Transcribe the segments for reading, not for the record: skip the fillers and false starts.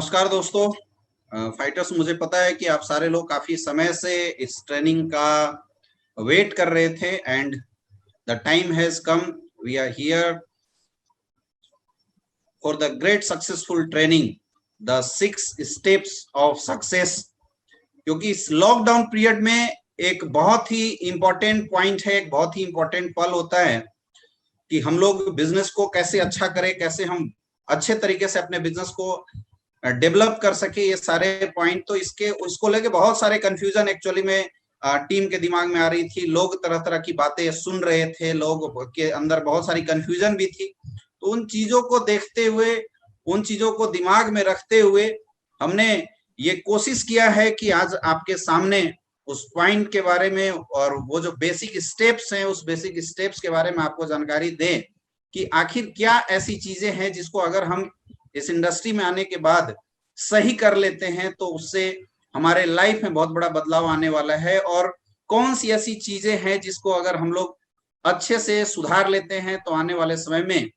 नमस्कार दोस्तों। फाइटर्स, मुझे पता है कि आप सारे लोग काफी समय से इस ट्रेनिंग का वेट कर रहे थे and the time has come. We are here for the great successful training, the 6 steps of success. क्योंकि इस लॉकडाउन पीरियड में एक बहुत ही इंपॉर्टेंट पॉइंट है, एक बहुत ही इंपॉर्टेंट पल होता है कि हम लोग बिजनेस को कैसे अच्छा करें, कैसे हम अच्छे तरीके से अपने बिजनेस को डेवलप कर सके। ये सारे पॉइंट तो उसको लेके बहुत सारे कंफ्यूजन एक्चुअली में टीम के दिमाग में आ रही थी। लोग तरह तरह की बातें सुन रहे थे, लोग के अंदर बहुत सारी कंफ्यूजन भी थी। तो उन चीजों को देखते हुए, उन चीजों को दिमाग में रखते हुए हमने ये कोशिश किया है कि आज आपके सामने उस पॉइंट के बारे में और वो जो बेसिक स्टेप्स हैं, उस बेसिक स्टेप्स के बारे में आपको जानकारी दें कि आखिर क्या ऐसी चीजें हैं जिसको अगर हम इस इंडस्ट्री में आने के बाद सही कर लेते हैं तो उससे हमारे लाइफ में बहुत बड़ा बदलाव आने वाला है, और कौन सी ऐसी चीजें हैं जिसको अगर हम लोग अच्छे से सुधार लेते हैं तो आने वाले समय में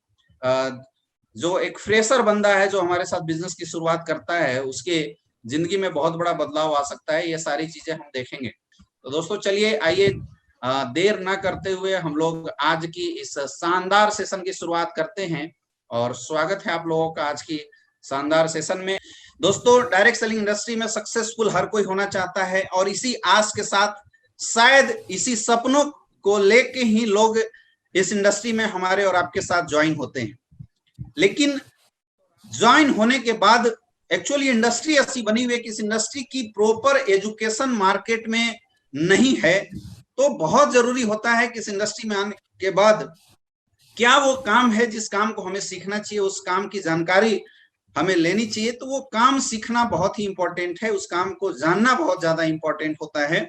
जो एक फ्रेशर बंदा है जो हमारे साथ बिजनेस की शुरुआत करता है, उसके जिंदगी में बहुत बड़ा बदलाव आ सकता है। ये सारी चीजें हम देखेंगे। तो दोस्तों चलिए, आइए देर ना करते हुए हम लोग आज की इस शानदार सेशन की शुरुआत करते हैं। और स्वागत है आप लोगों का आज की शानदार सेशन में। दोस्तों, डायरेक्ट सेलिंग इंडस्ट्री में सक्सेसफुल हर कोई होना चाहता है, और इसी आस के साथ, शायद इसी सपनों को लेके ही लोग इस इंडस्ट्री में हमारे और आपके साथ ज्वाइन होते हैं। लेकिन ज्वाइन होने के बाद एक्चुअली इंडस्ट्री ऐसी बनी हुई है कि इस इंडस्ट्री की प्रॉपर एजुकेशन मार्केट में नहीं है। तो बहुत जरूरी होता है कि इस इंडस्ट्री में आने के बाद क्या वो काम है जिस काम को हमें सीखना चाहिए, उस काम की जानकारी हमें लेनी चाहिए। तो वो काम सीखना बहुत ही इंपॉर्टेंट है, उस काम को जानना बहुत ज्यादा इंपॉर्टेंट होता है।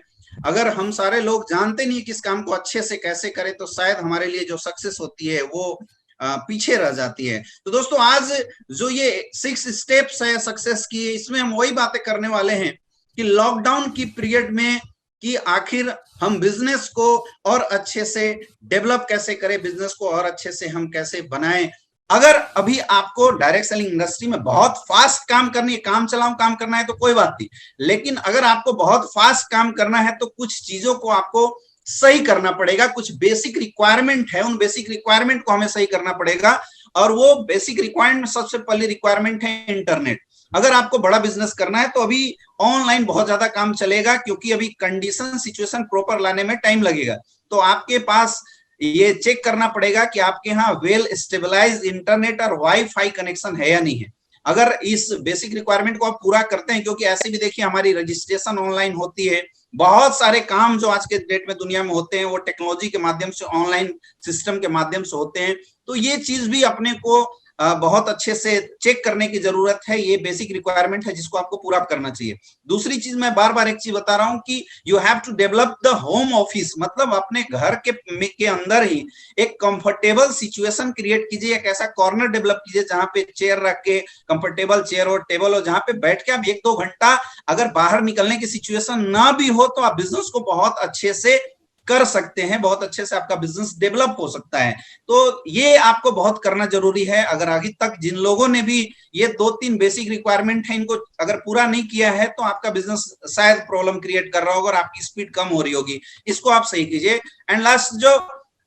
अगर हम सारे लोग जानते नहीं कि इस काम को अच्छे से कैसे करें तो शायद हमारे लिए जो सक्सेस होती है वो पीछे रह जाती है। तो दोस्तों, आज जो ये 6 स्टेप्स है सक्सेस की, इसमें हम वही बातें करने वाले हैं कि लॉकडाउन की पीरियड में कि आखिर हम बिजनेस को और अच्छे से डेवलप कैसे करें, बिजनेस को और अच्छे से हम कैसे बनाएं। अगर अभी आपको डायरेक्ट सेलिंग इंडस्ट्री में बहुत फास्ट काम करनी है, काम चलाऊं काम करना है तो कोई बात नहीं, लेकिन अगर आपको बहुत फास्ट काम करना है तो कुछ चीजों को आपको सही करना पड़ेगा। कुछ बेसिक रिक्वायरमेंट है, उन बेसिक रिक्वायरमेंट को हमें सही करना पड़ेगा। और वो बेसिक रिक्वायरमेंट, सबसे पहली रिक्वायरमेंट है इंटरनेट। अगर आपको बड़ा बिजनेस करना है तो अभी ऑनलाइन बहुत ज्यादा काम चलेगा, क्योंकि अभी कंडीशन सिचुएशन प्रॉपर लाने में टाइम लगेगा। तो आपके पास ये चेक करना पड़ेगा कि आपके यहाँ वेल स्टेबलाइज इंटरनेट और वाईफाई कनेक्शन है या नहीं है। अगर इस बेसिक रिक्वायरमेंट को आप पूरा करते हैं, क्योंकि ऐसे भी देखिए हमारी रजिस्ट्रेशन ऑनलाइन होती है, बहुत सारे काम जो आज के डेट में दुनिया में होते हैं वो टेक्नोलॉजी के माध्यम से, ऑनलाइन सिस्टम के माध्यम से होते हैं। तो ये चीज भी अपने को बहुत अच्छे से चेक करने की जरूरत है। ये बेसिक रिक्वायरमेंट है जिसको आपको पूरा करना चाहिए। दूसरी चीज, मैं बार बार एक चीज बता रहा हूं कि you have to develop the home office, मतलब अपने घर के अंदर ही एक कंफर्टेबल सिचुएशन क्रिएट कीजिए, एक ऐसा कॉर्नर डेवलप कीजिए जहां पे चेयर रख के, कंफर्टेबल चेयर और टेबल हो, जहां पे बैठ के आप 1-2 घंटा, अगर बाहर निकलने की सिचुएशन ना भी हो तो आप बिजनेस को बहुत अच्छे से कर सकते हैं, बहुत अच्छे से आपका बिजनेस डेवलप हो सकता है। तो ये आपको बहुत करना जरूरी है। अगर अभी तक जिन लोगों ने भी ये 2-3 बेसिक रिक्वायरमेंट है, इनको अगर पूरा नहीं किया है तो आपका बिजनेस शायद प्रॉब्लम क्रिएट कर रहा होगा और आपकी स्पीड कम हो रही होगी। इसको आप सही कीजिए। एंड लास्ट, जो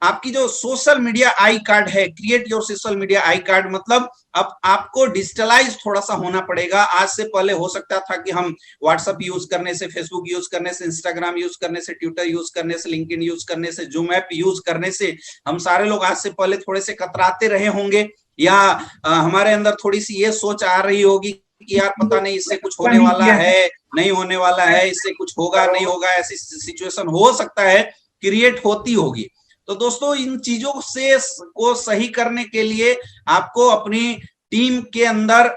आपकी जो सोशल मीडिया आई कार्ड है, create your social media I card, मतलब अब आपको डिजिटलाइज थोड़ा सा होना पड़ेगा। आज से पहले हो सकता था कि हम व्हाट्सएप यूज करने से, फेसबुक यूज करने से, इंस्टाग्राम यूज करने से, ट्विटर यूज करने से, लिंक्डइन यूज करने से, जूम ऐप यूज करने से हम सारे लोग आज से पहले थोड़े से कतराते रहे होंगे, या हमारे अंदर थोड़ी सी ये सोच आ रही होगी कि यार पता नहीं इससे कुछ होने वाला है, नहीं होने वाला है, इससे कुछ होगा नहीं होगा, ऐसी सिचुएशन हो सकता है क्रिएट होती होगी। तो दोस्तों, इन चीजों से को सही करने के लिए आपको अपनी टीम के अंदर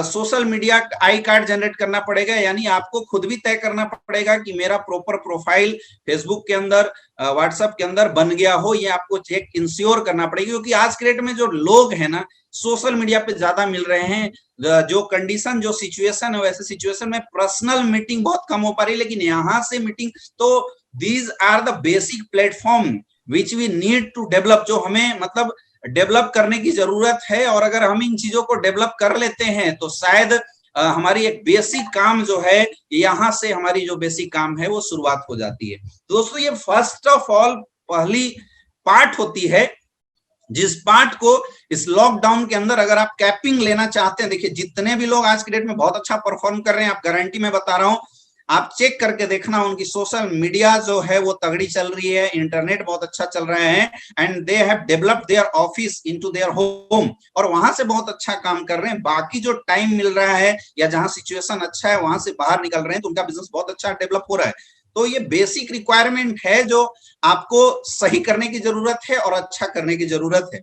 social media I card generate करना पड़ेगा। यानी आपको खुद भी तय करना पड़ेगा कि मेरा प्रॉपर प्रोफाइल फेसबुक के अंदर, व्हाट्सएप के अंदर बन गया हो। ये आपको चेक इंश्योर करना पड़ेगा, क्योंकि आज के डेट में जो लोग हैं ना, सोशल मीडिया पे ज्यादा मिल रहे हैं। जो कंडीशन, जो सिचुएशन है, वैसे सिचुएशन में पर्सनल मीटिंग बहुत कम हो पा रही है, लेकिन यहाँ से मीटिंग, तो these are the basic platform which we need to develop, जो हमें मतलब डेवलप करने की जरूरत है। और अगर हम इन चीजों को डेवलप कर लेते हैं तो शायद हमारी एक बेसिक काम जो है, यहाँ से हमारी जो बेसिक काम है वो शुरुआत हो जाती है। तो दोस्तों ये फर्स्ट ऑफ ऑल पहली पार्ट होती है, जिस पार्ट को इस लॉकडाउन के अंदर अगर आप कैपिंग लेना चाहते हैं, देखिए जितने भी लोग आज की डेट में बहुत अच्छा परफॉर्म कर रहे हैं, आप गारंटी में बता रहा हूं, आप चेक करके देखना, उनकी सोशल मीडिया जो है वो तगड़ी चल रही है, इंटरनेट बहुत अच्छा चल रहे हैं, and they have developed their office into their home, और वहां से बहुत अच्छा काम कर रहे हैं। बाकी जो टाइम मिल रहा है या जहां सिचुएशन अच्छा है वहां से बाहर निकल रहे हैं, तो उनका बिजनेस बहुत अच्छा डेवलप हो रहा है। तो ये बेसिक रिक्वायरमेंट है जो आपको सही करने की जरूरत है और अच्छा करने की जरूरत है।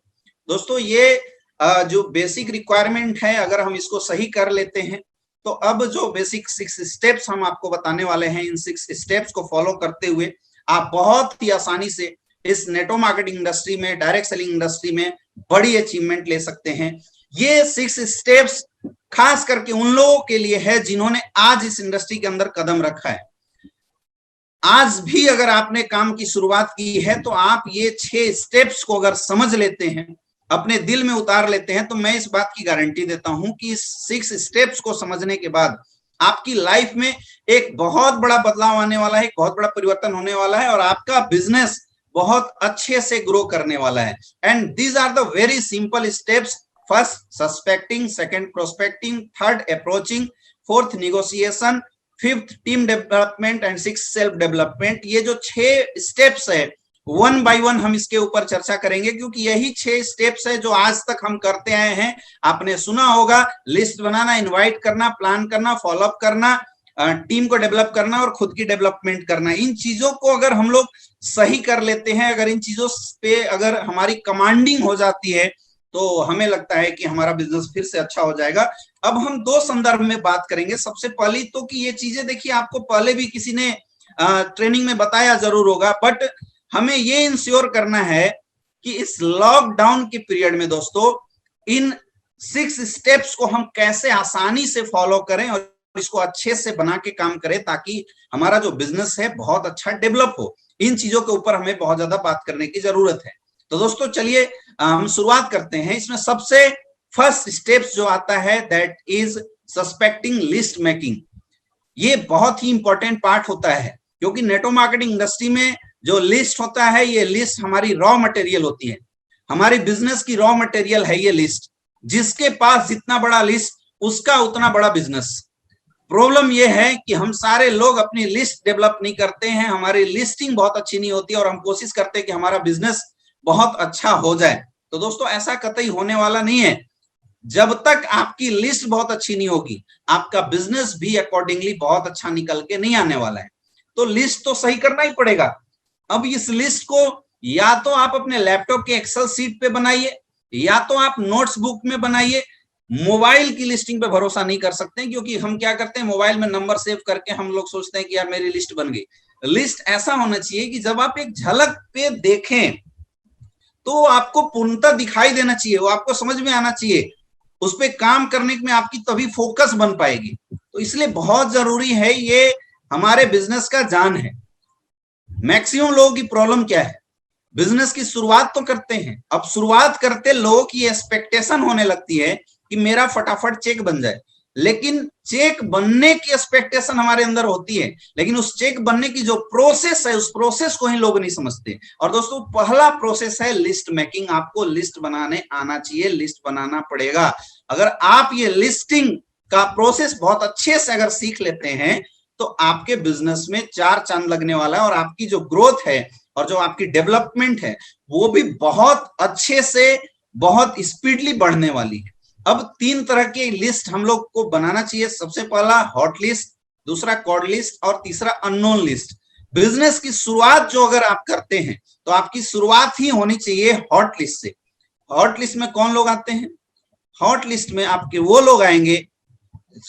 दोस्तों ये जो बेसिक रिक्वायरमेंट है, अगर हम इसको सही कर लेते हैं, तो अब जो बेसिक 6 स्टेप्स हम आपको बताने वाले हैं, इन 6 स्टेप्स को फॉलो करते हुए आप बहुत ही आसानी से इस नेटवर्क मार्केटिंग इंडस्ट्री में, डायरेक्ट सेलिंग इंडस्ट्री में बड़ी अचीवमेंट ले सकते हैं। ये 6 स्टेप्स खास करके उन लोगों के लिए है जिन्होंने आज इस इंडस्ट्री के अंदर कदम रखा है। आज भी अगर आपने काम की शुरुआत की है तो आप ये 6 स्टेप्स को अगर समझ लेते हैं, अपने दिल में उतार लेते हैं, तो मैं इस बात की गारंटी देता हूं कि इस 6 स्टेप्स को समझने के बाद आपकी लाइफ में एक बहुत बड़ा बदलाव आने वाला है, एक बहुत बड़ा परिवर्तन होने वाला है, और आपका बिजनेस बहुत अच्छे से ग्रो करने वाला है। And these are the very simple steps. First suspecting, second prospecting, third approaching, fourth negotiation, fifth team development and six self development. ये जो 6 स्टेप्स है, वन बाय वन हम इसके ऊपर चर्चा करेंगे, क्योंकि यही 6 स्टेप्स है जो आज तक हम करते आए हैं। आपने सुना होगा, लिस्ट बनाना, इनवाइट करना, प्लान करना, फॉलोअप करना, टीम को डेवलप करना और खुद की डेवलपमेंट करना। इन चीजों को अगर हम लोग सही कर लेते हैं, अगर इन चीजों पे अगर हमारी कमांडिंग हो जाती है, तो हमें लगता है कि हमारा बिजनेस फिर से अच्छा हो जाएगा। अब हम 2 संदर्भ में बात करेंगे। सबसे पहली तो कि ये चीजें देखिए आपको पहले भी किसी ने ट्रेनिंग में बताया जरूर होगा, बट हमें ये इंश्योर करना है कि इस लॉकडाउन के पीरियड में दोस्तों इन 6 स्टेप्स को हम कैसे आसानी से फॉलो करें और इसको अच्छे से बना के काम करें, ताकि हमारा जो बिजनेस है बहुत अच्छा डेवलप हो। इन चीजों के ऊपर हमें बहुत ज्यादा बात करने की जरूरत है। तो दोस्तों चलिए हम शुरुआत करते हैं। इसमें सबसे फर्स्ट स्टेप्स जो आता है, that is suspecting list making. ये बहुत ही इंपॉर्टेंट पार्ट होता है, क्योंकि नेटवर्क मार्केटिंग इंडस्ट्री में जो लिस्ट होता है, ये लिस्ट हमारी रॉ मटेरियल होती है, हमारी बिजनेस की रॉ मटेरियल है ये लिस्ट। जिसके पास जितना बड़ा लिस्ट, उसका उतना बड़ा बिजनेस। प्रॉब्लम ये है कि हम सारे लोग अपनी लिस्ट डेवलप नहीं करते हैं, हमारी लिस्टिंग बहुत अच्छी नहीं होती, और हम कोशिश करते हैं कि हमारा बिजनेस बहुत अच्छा हो जाए। तो दोस्तों ऐसा कतई होने वाला नहीं है। जब तक आपकी लिस्ट बहुत अच्छी नहीं होगी, आपका बिजनेस भी अकॉर्डिंगली बहुत अच्छा निकल के नहीं आने वाला है। तो लिस्ट तो सही करना ही पड़ेगा। अब इस लिस्ट को या तो आप अपने लैपटॉप के एक्सेल सीट पे बनाइए, या तो आप नोट्स बुक में बनाइए। मोबाइल की लिस्टिंग पे भरोसा नहीं कर सकते, क्योंकि हम क्या करते हैं, मोबाइल में नंबर सेव करके हम लोग सोचते हैं कि यार मेरी लिस्ट बन गई। लिस्ट ऐसा होना चाहिए कि जब आप एक झलक पे देखें तो आपको पूर्णतः दिखाई देना चाहिए, वो आपको समझ में आना चाहिए, उस पर काम करने में आपकी तभी फोकस बन पाएगी। तो इसलिए बहुत जरूरी है, ये हमारे बिजनेस का जान है। मैक्सिमम लोगों की प्रॉब्लम क्या है, बिजनेस की शुरुआत तो करते हैं, अब शुरुआत करते लोगों की एक्सपेक्टेशन होने लगती है कि मेरा फटाफट चेक बन जाए। लेकिन चेक बनने की एक्सपेक्टेशन हमारे अंदर होती है, लेकिन उस चेक बनने की जो प्रोसेस है, उस प्रोसेस को ही लोग नहीं समझते। और दोस्तों पहला प्रोसेस है लिस्ट मेकिंग। आपको लिस्ट बनाने आना चाहिए, लिस्ट बनाना पड़ेगा। अगर आप ये लिस्टिंग का प्रोसेस बहुत अच्छे से अगर सीख लेते हैं, तो आपके बिजनेस में 4 चांद लगने वाला है, और आपकी जो ग्रोथ है और जो आपकी डेवलपमेंट है, वो भी बहुत अच्छे से, बहुत स्पीडली बढ़ने वाली है। अब 3 तरह की लिस्ट हम लोग को बनाना चाहिए। सबसे पहला हॉट लिस्ट, दूसरा कोल्ड लिस्ट, और तीसरा अननोन लिस्ट। बिजनेस की शुरुआत जो अगर आप करते हैं, तो आपकी शुरुआत ही होनी चाहिए हॉट लिस्ट से। हॉट लिस्ट में कौन लोग आते हैं? हॉट लिस्ट में आपके वो लोग आएंगे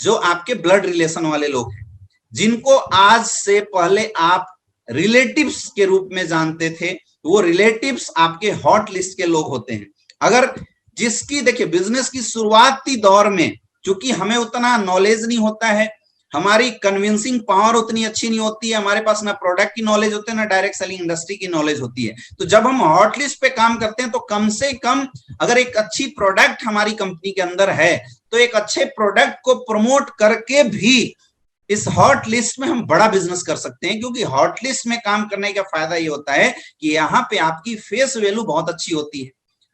जो आपके ब्लड रिलेशन वाले लोग हैं, जिनको आज से पहले आप रिलेटिव्स के रूप में जानते थे, वो रिलेटिव्स आपके हॉट लिस्ट के लोग होते हैं। अगर जिसकी देखिए बिजनेस की शुरुआती दौर में, चूंकि हमें उतना नॉलेज नहीं होता है, हमारी कन्विंसिंग पावर उतनी अच्छी नहीं होती है, हमारे पास ना प्रोडक्ट की नॉलेज होती है ना डायरेक्ट सेलिंग इंडस्ट्री की नॉलेज होती है। तो जब हम हॉट लिस्ट पे काम करते हैं तो कम से कम अगर एक अच्छी प्रोडक्ट हमारी कंपनी के अंदर है तो एक अच्छे प्रोडक्ट को प्रमोट करके भी इस हॉट लिस्ट में हम बड़ा बिजनेस कर सकते हैं, क्योंकि हॉट लिस्ट में काम करने का फायदा ये होता है कि यहाँ पे आपकी फेस वैल्यू बहुत अच्छी होती है।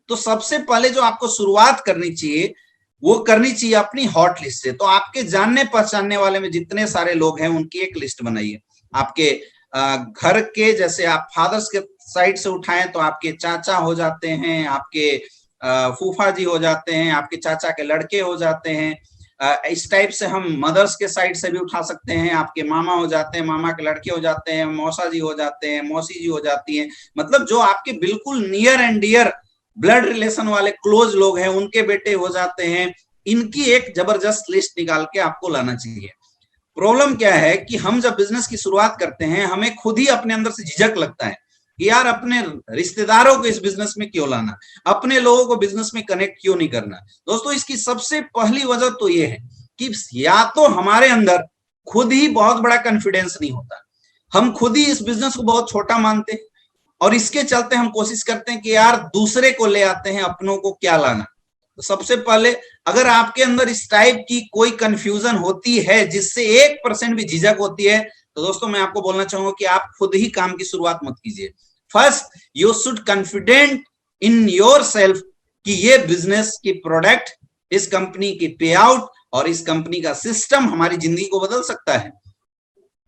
तो सबसे पहले जो आपको शुरुआत करनी चाहिए वो करनी चाहिए अपनी हॉट लिस्ट से। तो आपके जानने पहचानने वाले में जितने सारे लोग हैं उनकी एक लिस्ट बनाइए। आपके घर के, जैसे आप फादर्स के साइड से उठाएं तो आपके चाचा हो जाते हैं, आपके फूफा जी हो जाते हैं, आपके चाचा के लड़के हो जाते हैं। इस टाइप से हम मदर्स के साइड से भी उठा सकते हैं, आपके मामा हो जाते हैं, मामा के लड़के हो जाते हैं, मौसा जी हो जाते हैं, मौसी जी हो जाती हैं। मतलब जो आपके बिल्कुल near and dear blood relation वाले क्लोज लोग हैं उनके बेटे हो जाते हैं। इनकी एक जबरदस्त लिस्ट निकाल के आपको लाना चाहिए। प्रॉब्लम क्या है कि हम जब बिजनेस की शुरुआत करते हैं हमें खुद ही अपने अंदर से झिझक लगता है कि यार अपने रिश्तेदारों को इस बिजनेस में क्यों लाना, अपने लोगों को बिजनेस में कनेक्ट क्यों नहीं करना। दोस्तों इसकी सबसे पहली वजह तो ये है कि या तो हमारे अंदर खुद ही बहुत बड़ा कॉन्फिडेंस नहीं होता, हम खुद ही इस बिजनेस को बहुत छोटा मानते हैं और इसके चलते हम कोशिश करते हैं कि यार दूसरे को ले आते हैं, अपनों को क्या लाना। तो सबसे पहले अगर आपके अंदर इस टाइप की कोई कंफ्यूजन होती है जिससे 1% भी झिझक होती है तो दोस्तों मैं आपको बोलना चाहूंगा कि आप खुद ही काम की शुरुआत मत कीजिए। First you should confident in your self कि ये बिजनेस की प्रोडक्ट, इस कंपनी की पे आउट और इस कंपनी का सिस्टम हमारी जिंदगी को बदल सकता है।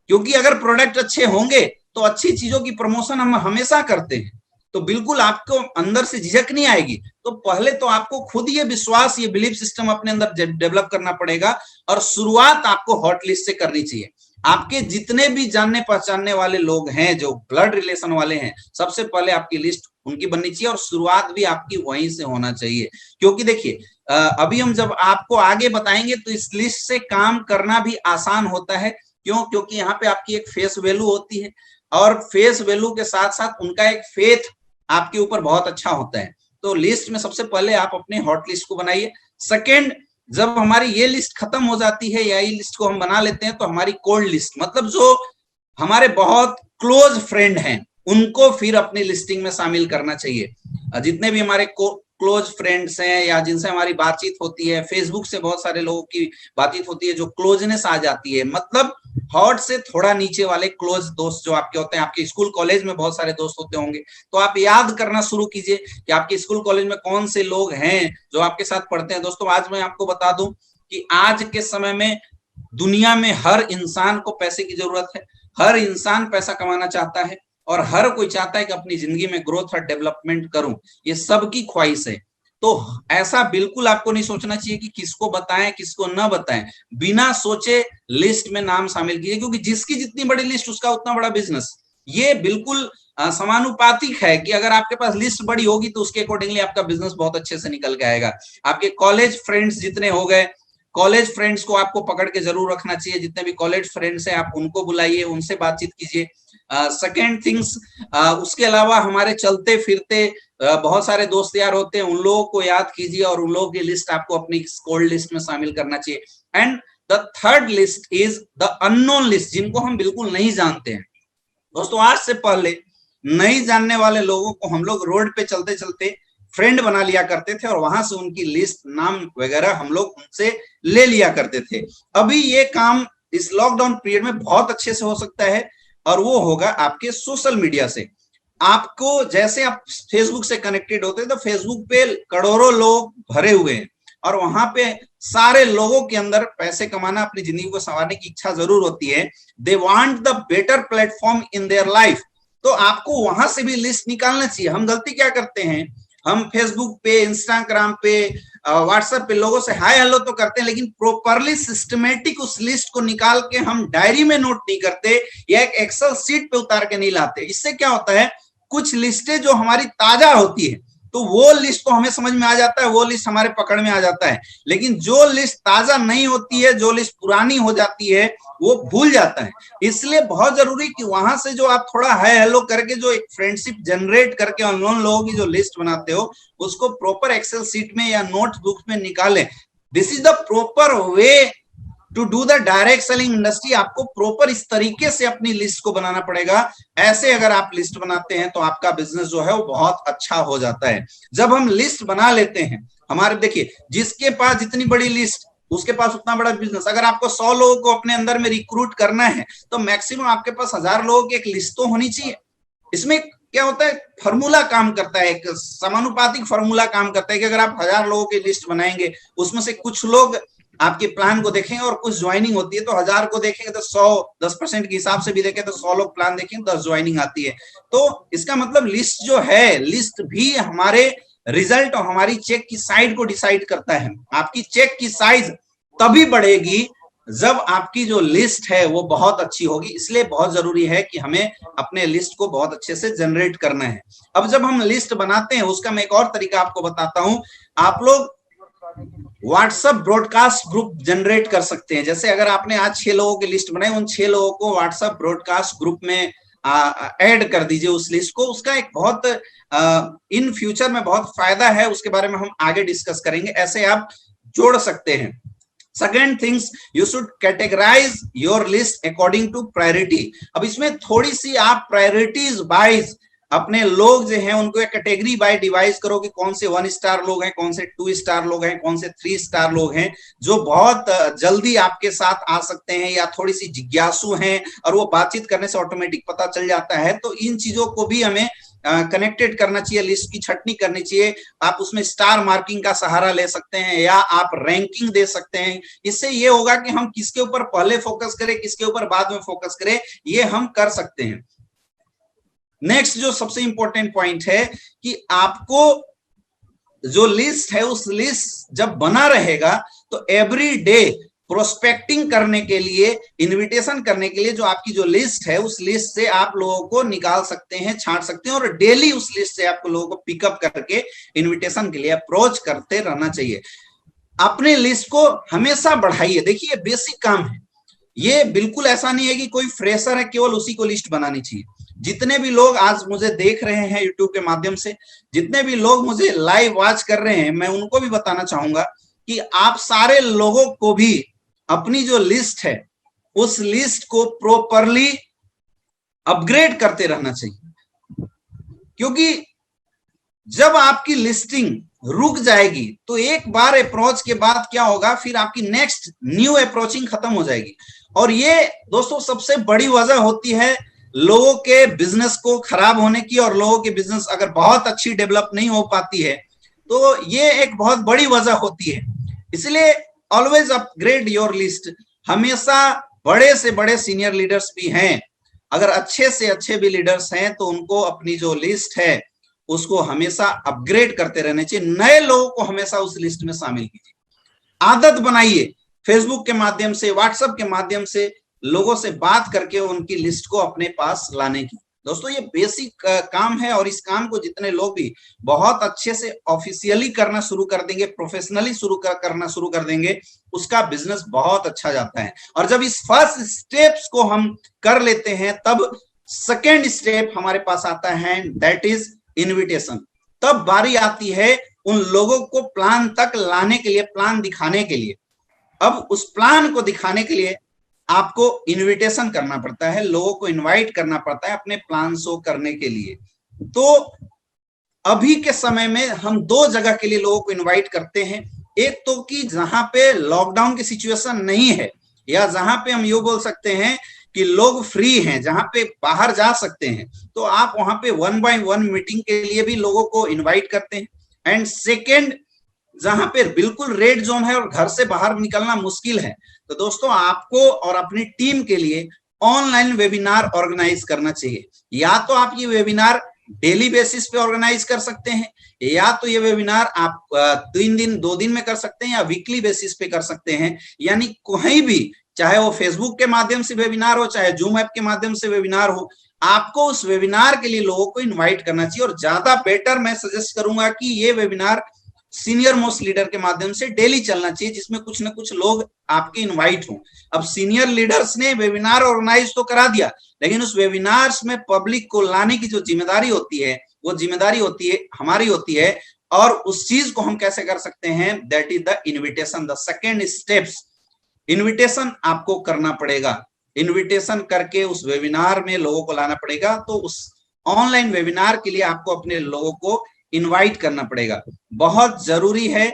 क्योंकि अगर प्रोडक्ट अच्छे होंगे तो अच्छी चीजों की प्रमोशन हम हमेशा करते हैं, तो बिल्कुल आपको अंदर से झिझक नहीं आएगी। तो पहले तो आपको खुद ये विश्वास, ये बिलीफ सिस्टम अपने अंदर डेवलप करना पड़ेगा और शुरुआत आपको हॉट लिस्ट से करनी चाहिए। आपके जितने भी जानने पहचानने वाले लोग हैं जो ब्लड रिलेशन वाले हैं, सबसे पहले आपकी लिस्ट उनकी बननी चाहिए और शुरुआत भी आपकी वहीं से होना चाहिए। क्योंकि देखिए अभी हम जब आपको आगे बताएंगे तो इस लिस्ट से काम करना भी आसान होता है। क्यों? क्योंकि यहाँ पे आपकी एक फेस वैल्यू होती है और फेस वैल्यू के साथ साथ उनका एक फेथ आपके ऊपर बहुत अच्छा होता है। तो लिस्ट में सबसे पहले आप अपने हॉट लिस्ट को बनाइए। सेकेंड, जब हमारी ये लिस्ट खत्म हो जाती है या ये लिस्ट को हम बना लेते हैं तो हमारी कोल्ड लिस्ट, मतलब जो हमारे बहुत क्लोज फ्रेंड हैं उनको फिर अपनी लिस्टिंग में शामिल करना चाहिए। जितने भी हमारे क्लोज फ्रेंड्स हैं या जिनसे हमारी बातचीत होती है, फेसबुक से बहुत सारे लोगों की बातचीत होती है, जो क्लोजनेस आ जाती है, मतलब हॉट से थोड़ा नीचे वाले क्लोज दोस्त जो आपके होते हैं। आपके स्कूल कॉलेज में बहुत सारे दोस्त होते होंगे, तो आप याद करना शुरू कीजिए कि आपके स्कूल कॉलेज में कौन से लोग हैं जो आपके साथ पढ़ते हैं। दोस्तों आज मैं आपको बता दूं कि आज के समय में दुनिया में हर इंसान को पैसे की जरूरत है, हर इंसान पैसा कमाना चाहता है और हर कोई चाहता है कि अपनी जिंदगी में ग्रोथ और डेवलपमेंट करूं, ये सबकी ख्वाहिश है। तो ऐसा बिल्कुल आपको नहीं सोचना चाहिए कि किसको बताएं किसको न बताएं, बिना सोचे लिस्ट में नाम शामिल कीजिए, क्योंकि जिसकी जितनी बड़ी लिस्ट उसका उतना बड़ा बिजनेस। ये बिल्कुल समानुपातिक है कि अगर आपके पास लिस्ट बड़ी होगी तो उसके अकॉर्डिंगली आपका बिजनेस बहुत अच्छे से निकल के आएगा। आपके कॉलेज फ्रेंड्स जितने हो गए, कॉलेज फ्रेंड्स को आपको पकड़ के जरूर रखना चाहिए। जितने भी कॉलेज फ्रेंड्स हैं आप उनको बुलाइए, उनसे बातचीत कीजिए। सेकेंड थिंग्स, उसके अलावा हमारे चलते फिरते बहुत सारे दोस्त यार होते हैं, उन लोगों को याद कीजिए और उन लोगों की लिस्ट आपको अपनी कोल्ड लिस्ट में शामिल करना चाहिए। And the third list is the unknown list, जिनको हम बिल्कुल नहीं जानते हैं। दोस्तों आज से पहले नहीं जानने वाले लोगों को हम लोग रोड पे चलते चलते फ्रेंड बना लिया करते थे और वहां से उनकी लिस्ट, नाम वगैरह हम लोग उनसे ले लिया करते थे। अभी ये काम इस लॉकडाउन पीरियड में बहुत अच्छे से हो सकता है और वो होगा आपके सोशल मीडिया से। आपको जैसे आप फेसबुक से कनेक्टेड होते हैं तो फेसबुक पे करोड़ों लोग भरे हुए हैं और वहां पे सारे लोगों के अंदर पैसे कमाना, अपनी जिंदगी को संवारने की इच्छा जरूर होती है। They want the better platform in their life. तो आपको वहां से भी लिस्ट निकालना चाहिए। हम गलती क्या करते हैं, हम फेसबुक पे, इंस्टाग्राम पे, व्हाट्सएप पे लोगों से हाय हेलो तो करते हैं, लेकिन प्रॉपरली सिस्टमेटिक उस लिस्ट को निकाल के हम डायरी में नोट नहीं करते या एक एक्सेल सीट पे उतार के नहीं लाते। इससे क्या होता है, कुछ लिस्टें जो हमारी ताजा होती है तो वो लिस्ट तो हमें समझ में आ जाता है, वो लिस्ट हमारे पकड़ में आ जाता है, लेकिन जो लिस्ट ताजा नहीं होती है, जो लिस्ट पुरानी हो जाती है, वो भूल जाता है। इसलिए बहुत जरूरी कि वहां से जो आप थोड़ा हाय हेलो करके जो एक फ्रेंडशिप जनरेट करके अननोन लोगों की जो लिस्ट बनाते हो उसको प्रॉपर एक्सेल सीट में या नोटबुक में निकालें। This is the proper way to do the direct selling industry आपको प्रॉपर इस तरीके से अपनी लिस्ट को बनाना पड़ेगा। ऐसे अगर आप लिस्ट बनाते हैं तो आपका बिजनेस जो है वो बहुत अच्छा हो जाता है। जब हम लिस्ट बना लेते हैं, हमारे देखिए जिसके पास जितनी बड़ी लिस्ट उसके पास उतना बड़ा बिजनेस। अगर आपको 100 लोगों को अपने अंदर में रिक्रूट करना है तो मैक्सिमम आपके पास 1000 लोगों की एक लिस्ट तो होनी चाहिए। इसमें क्या होता है, फॉर्मूला काम करता है, एक समानुपातिक फॉर्मूला काम करता है कि अगर आप 1000 लोगों की लिस्ट बनाएंगे, उसमें से कुछ लोग आपके प्लान को देखेंगे और कुछ ज्वाइनिंग होती है, तो 1000 को देखेंगे तो 100 10% के हिसाब से भी देखें तो 100 लोग प्लान देखेंगे, 10 ज्वाइनिंग आती है। तो इसका मतलब लिस्ट जो है, लिस्ट भी हमारे रिजल्ट और हमारी चेक की साइज को डिसाइड करता है। आपकी चेक की साइज तभी बढ़ेगी जब आपकी जो लिस्ट है वो बहुत अच्छी होगी। इसलिए बहुत जरूरी है कि हमें अपने लिस्ट को बहुत अच्छे से जनरेट करना है। अब जब हम लिस्ट बनाते हैं उसका मैं एक और तरीका आपको बताता हूं। आप लोग व्हाट्सएप ब्रॉडकास्ट ग्रुप जनरेट कर सकते हैं। जैसे अगर आपने आज 6 लोगों की लिस्ट बनाई, उन 6 लोगों को व्हाट्सएप ब्रॉडकास्ट ग्रुप में ऐड कर दीजिए उस लिस्ट को। उसका एक बहुत इन फ्यूचर में बहुत फायदा है, उसके बारे में हम आगे डिस्कस करेंगे। ऐसे आप जोड़ सकते हैं। Second things, you should categorize your list according to priority. अब इसमें थोड़ी सी आप प्रायोरिटीज वाइज अपने लोग जो हैं उनको एक कैटेगरी बाय डिवाइस करो कि कौन से 1 स्टार लोग हैं, कौन से 2 स्टार लोग हैं, कौन से 3 स्टार लोग हैं जो बहुत जल्दी आपके साथ आ सकते हैं या थोड़ी सी जिज्ञासु हैं और वो बातचीत करने से ऑटोमेटिक पता चल जाता है। तो इन चीजों को भी हमें कनेक्टेड करना चाहिए, लिस्ट की छटनी करनी चाहिए। आप उसमें स्टार मार्किंग का सहारा ले सकते हैं या आप रैंकिंग दे सकते हैं। इससे ये होगा कि हम किसके ऊपर पहले फोकस करें, किसके ऊपर बाद में फोकस करें, ये हम कर सकते हैं। नेक्स्ट जो सबसे इंपॉर्टेंट पॉइंट है कि आपको जो लिस्ट है उस लिस्ट जब बना रहेगा तो एवरी डे प्रोस्पेक्टिंग करने के लिए, इनविटेशन करने के लिए जो आपकी जो लिस्ट है उस लिस्ट से आप लोगों को निकाल सकते हैं, छांट सकते हैं और डेली उस लिस्ट से आपको लोगों को पिकअप करके इनविटेशन के लिए अप्रोच करते रहना चाहिए। अपने लिस्ट को हमेशा बढ़ाइए। देखिए बेसिक काम है ये, बिल्कुल ऐसा नहीं है कि कोई फ्रेशर है केवल उसी को लिस्ट बनानी चाहिए। जितने भी लोग आज मुझे देख रहे हैं यूट्यूब के माध्यम से, जितने भी लोग मुझे लाइव वॉच कर रहे हैं, मैं उनको भी बताना चाहूंगा कि आप सारे लोगों को भी अपनी जो लिस्ट है उस लिस्ट को प्रॉपरली अपग्रेड करते रहना चाहिए। क्योंकि जब आपकी लिस्टिंग रुक जाएगी तो एक बार अप्रोच के बाद क्या होगा, फिर आपकी नेक्स्ट न्यू अप्रोचिंग खत्म हो जाएगी। और ये दोस्तों सबसे बड़ी वजह होती है लोगों के बिजनेस को खराब होने की, और लोगों की बिजनेस अगर बहुत अच्छी डेवलप नहीं हो पाती है तो ये एक बहुत बड़ी वजह होती है। इसलिए ऑलवेज अपग्रेड योर लिस्ट। हमेशा बड़े से बड़े सीनियर लीडर्स भी हैं, अगर अच्छे से अच्छे भी लीडर्स हैं तो उनको अपनी जो लिस्ट है उसको हमेशा अपग्रेड करते रहने चाहिए। नए लोगों को हमेशा उस लिस्ट में शामिल कीजिए। आदत बनाइए फेसबुक के माध्यम से, व्हाट्सएप के माध्यम से लोगों से बात करके उनकी लिस्ट को अपने पास लाने की। दोस्तों ये बेसिक काम है और इस काम को जितने लोग भी बहुत अच्छे से ऑफिशियली करना शुरू कर देंगे, प्रोफेशनली करना शुरू कर देंगे, उसका बिजनेस बहुत अच्छा जाता है। और जब इस फर्स्ट स्टेप्स को हम कर लेते हैं तब सेकेंड स्टेप हमारे पास आता है, दैट इज इनविटेशन। तब बारी आती है उन लोगों को प्लान तक लाने के लिए, प्लान दिखाने के लिए। अब उस प्लान को दिखाने के लिए आपको इनविटेशन करना पड़ता है, लोगों को इनवाइट करना पड़ता है अपने प्लान शो करने के लिए। तो अभी के समय में हम 2 जगह के लिए लोगों को इनवाइट करते हैं। एक तो कि जहां पे लॉकडाउन की सिचुएशन नहीं है, या जहां पे हम ये बोल सकते हैं कि लोग फ्री हैं, जहां पे बाहर जा सकते हैं, तो आप वहां पे 1 by 1 मीटिंग के लिए भी लोगों को इनवाइट करते हैं। एंड सेकेंड, जहां पे बिल्कुल रेड जोन है और घर से बाहर निकलना मुश्किल है, तो दोस्तों आपको और अपनी टीम के लिए ऑनलाइन वेबिनार ऑर्गेनाइज करना चाहिए। या तो आप ये वेबिनार डेली बेसिस पे ऑर्गेनाइज कर सकते हैं, या तो ये वेबिनार आप 3 दिन 2 दिन में कर सकते हैं, या वीकली बेसिस पे कर सकते हैं। यानी कहीं भी, चाहे वो फेसबुक के माध्यम से वेबिनार हो, चाहे जूम ऐप के माध्यम से वेबिनार हो, आपको उस वेबिनार के लिए लोगों को इन्वाइट करना चाहिए। और ज्यादा बेटर मैं सजेस्ट करूंगा कि ये वेबिनार सीनियर मोस्ट लीडर के माध्यम से डेली चलना चाहिए, जिसमें कुछ ना कुछ लोग आपके इनवाइट हों। अब सीनियर लीडर्स ने वेबिनार ऑर्गेनाइज तो करा दिया, लेकिन उस वेबिनार्स में पब्लिक को लाने की जो जिम्मेदारी होती है वो जिम्मेदारी होती है हमारी होती है। और उस चीज को हम कैसे कर सकते हैं, that is the invitation, the second steps. Invitation आपको करना पड़ेगा, इनविटेशन करके उस वेबिनार में लोगों को लाना पड़ेगा। तो उस ऑनलाइन वेबिनार के लिए आपको अपने लोगों को इनवाइट करना पड़ेगा, बहुत जरूरी है।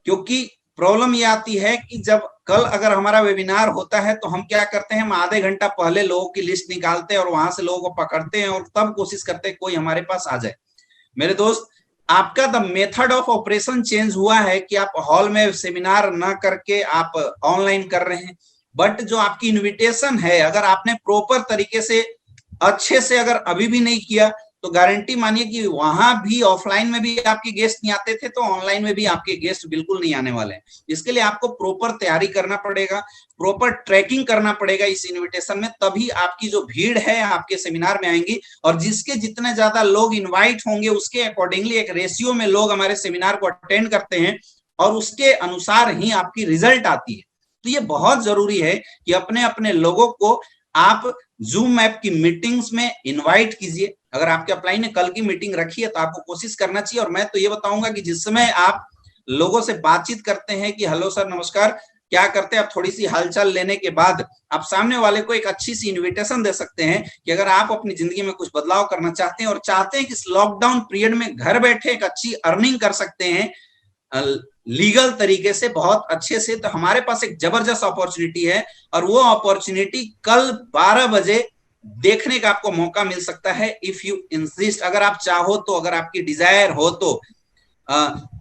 क्योंकि प्रॉब्लम ये आती है कि जब कल अगर हमारा वेबिनार होता है तो हम क्या करते हैं, हम आधे घंटा पहले लोगों की लिस्ट निकालते हैं और वहां से लोगों को पकड़ते हैं और तब कोशिश करते हैं कोई हमारे पास आ जाए। मेरे दोस्त, आपका the method of operation change हुआ है कि आप हॉल में सेमिनार ना करके आप ऑनलाइन कर रहे हैं। बट जो आपकी इनविटेशन है, अगर आपने प्रॉपर तरीके से अच्छे से अगर अभी भी नहीं किया तो गारंटी मानिए कि वहां भी ऑफलाइन में भी आपके गेस्ट नहीं आते थे तो ऑनलाइन में भी आपके गेस्ट बिल्कुल नहीं आने वाले हैं। इसके लिए आपको प्रॉपर तैयारी करना पड़ेगा, प्रॉपर ट्रैकिंग करना पड़ेगा इस इनविटेशन में, तभी आपकी जो भीड़ है आपके सेमिनार में आएंगी। और जिसके जितने ज्यादा लोग इन्वाइट होंगे उसके अकॉर्डिंगली एक रेशियो में लोग हमारे सेमिनार को अटेंड करते हैं और उसके अनुसार ही आपकी रिजल्ट आती है। तो ये बहुत जरूरी है कि अपने अपने लोगों को आप जूम ऐप की मीटिंग्स में इनवाइट कीजिए। अगर आपके अपलाइन ने कल की मीटिंग रखी है तो आपको कोशिश करना चाहिए। और मैं तो ये बताऊंगा कि जिस समय आप लोगों से बातचीत करते हैं कि हेलो सर नमस्कार, क्या करते हैं, आप थोड़ी सी हालचाल लेने के बाद आप सामने वाले को एक अच्छी सी इनविटेशन दे सकते हैं कि अगर आप अपनी जिंदगी में कुछ बदलाव करना चाहते हैं और चाहते हैं कि इस लॉकडाउन पीरियड में घर बैठे एक अच्छी अर्निंग कर सकते हैं लीगल तरीके से बहुत अच्छे से, तो हमारे पास एक जबरदस्त अपॉर्चुनिटी है। और वो अपॉर्चुनिटी कल 12 बजे देखने का आपको मौका मिल सकता है, इफ यू इंसिस्ट, अगर आप चाहो तो, अगर आपकी डिजायर हो तो।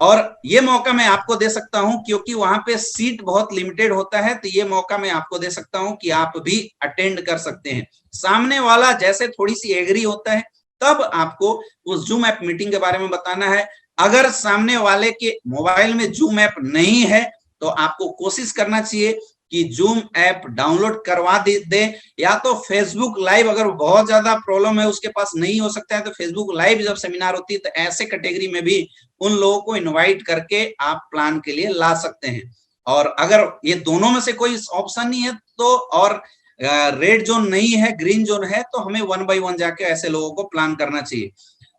और ये मौका मैं आपको दे सकता हूं क्योंकि वहां पे सीट बहुत लिमिटेड होता है, तो ये मौका मैं आपको दे सकता हूं कि आप भी अटेंड कर सकते हैं। सामने वाला जैसे थोड़ी सी एग्री होता है तब आपको उस जूम ऐप मीटिंग के बारे में बताना है। अगर सामने वाले के मोबाइल में जूम ऐप नहीं है तो आपको कोशिश करना चाहिए कि जूम ऐप डाउनलोड करवा दे, या तो फेसबुक लाइव, अगर बहुत ज्यादा प्रॉब्लम है उसके पास नहीं हो सकता है तो फेसबुक लाइव जब सेमिनार होती है तो ऐसे कैटेगरी में भी उन लोगों को इनवाइट करके आप प्लान के लिए ला सकते हैं। और अगर ये दोनों में से कोई ऑप्शन नहीं है तो, और रेड जोन नहीं है, ग्रीन जोन है, तो हमें 1 बाय 1 जाके ऐसे लोगों को प्लान करना चाहिए।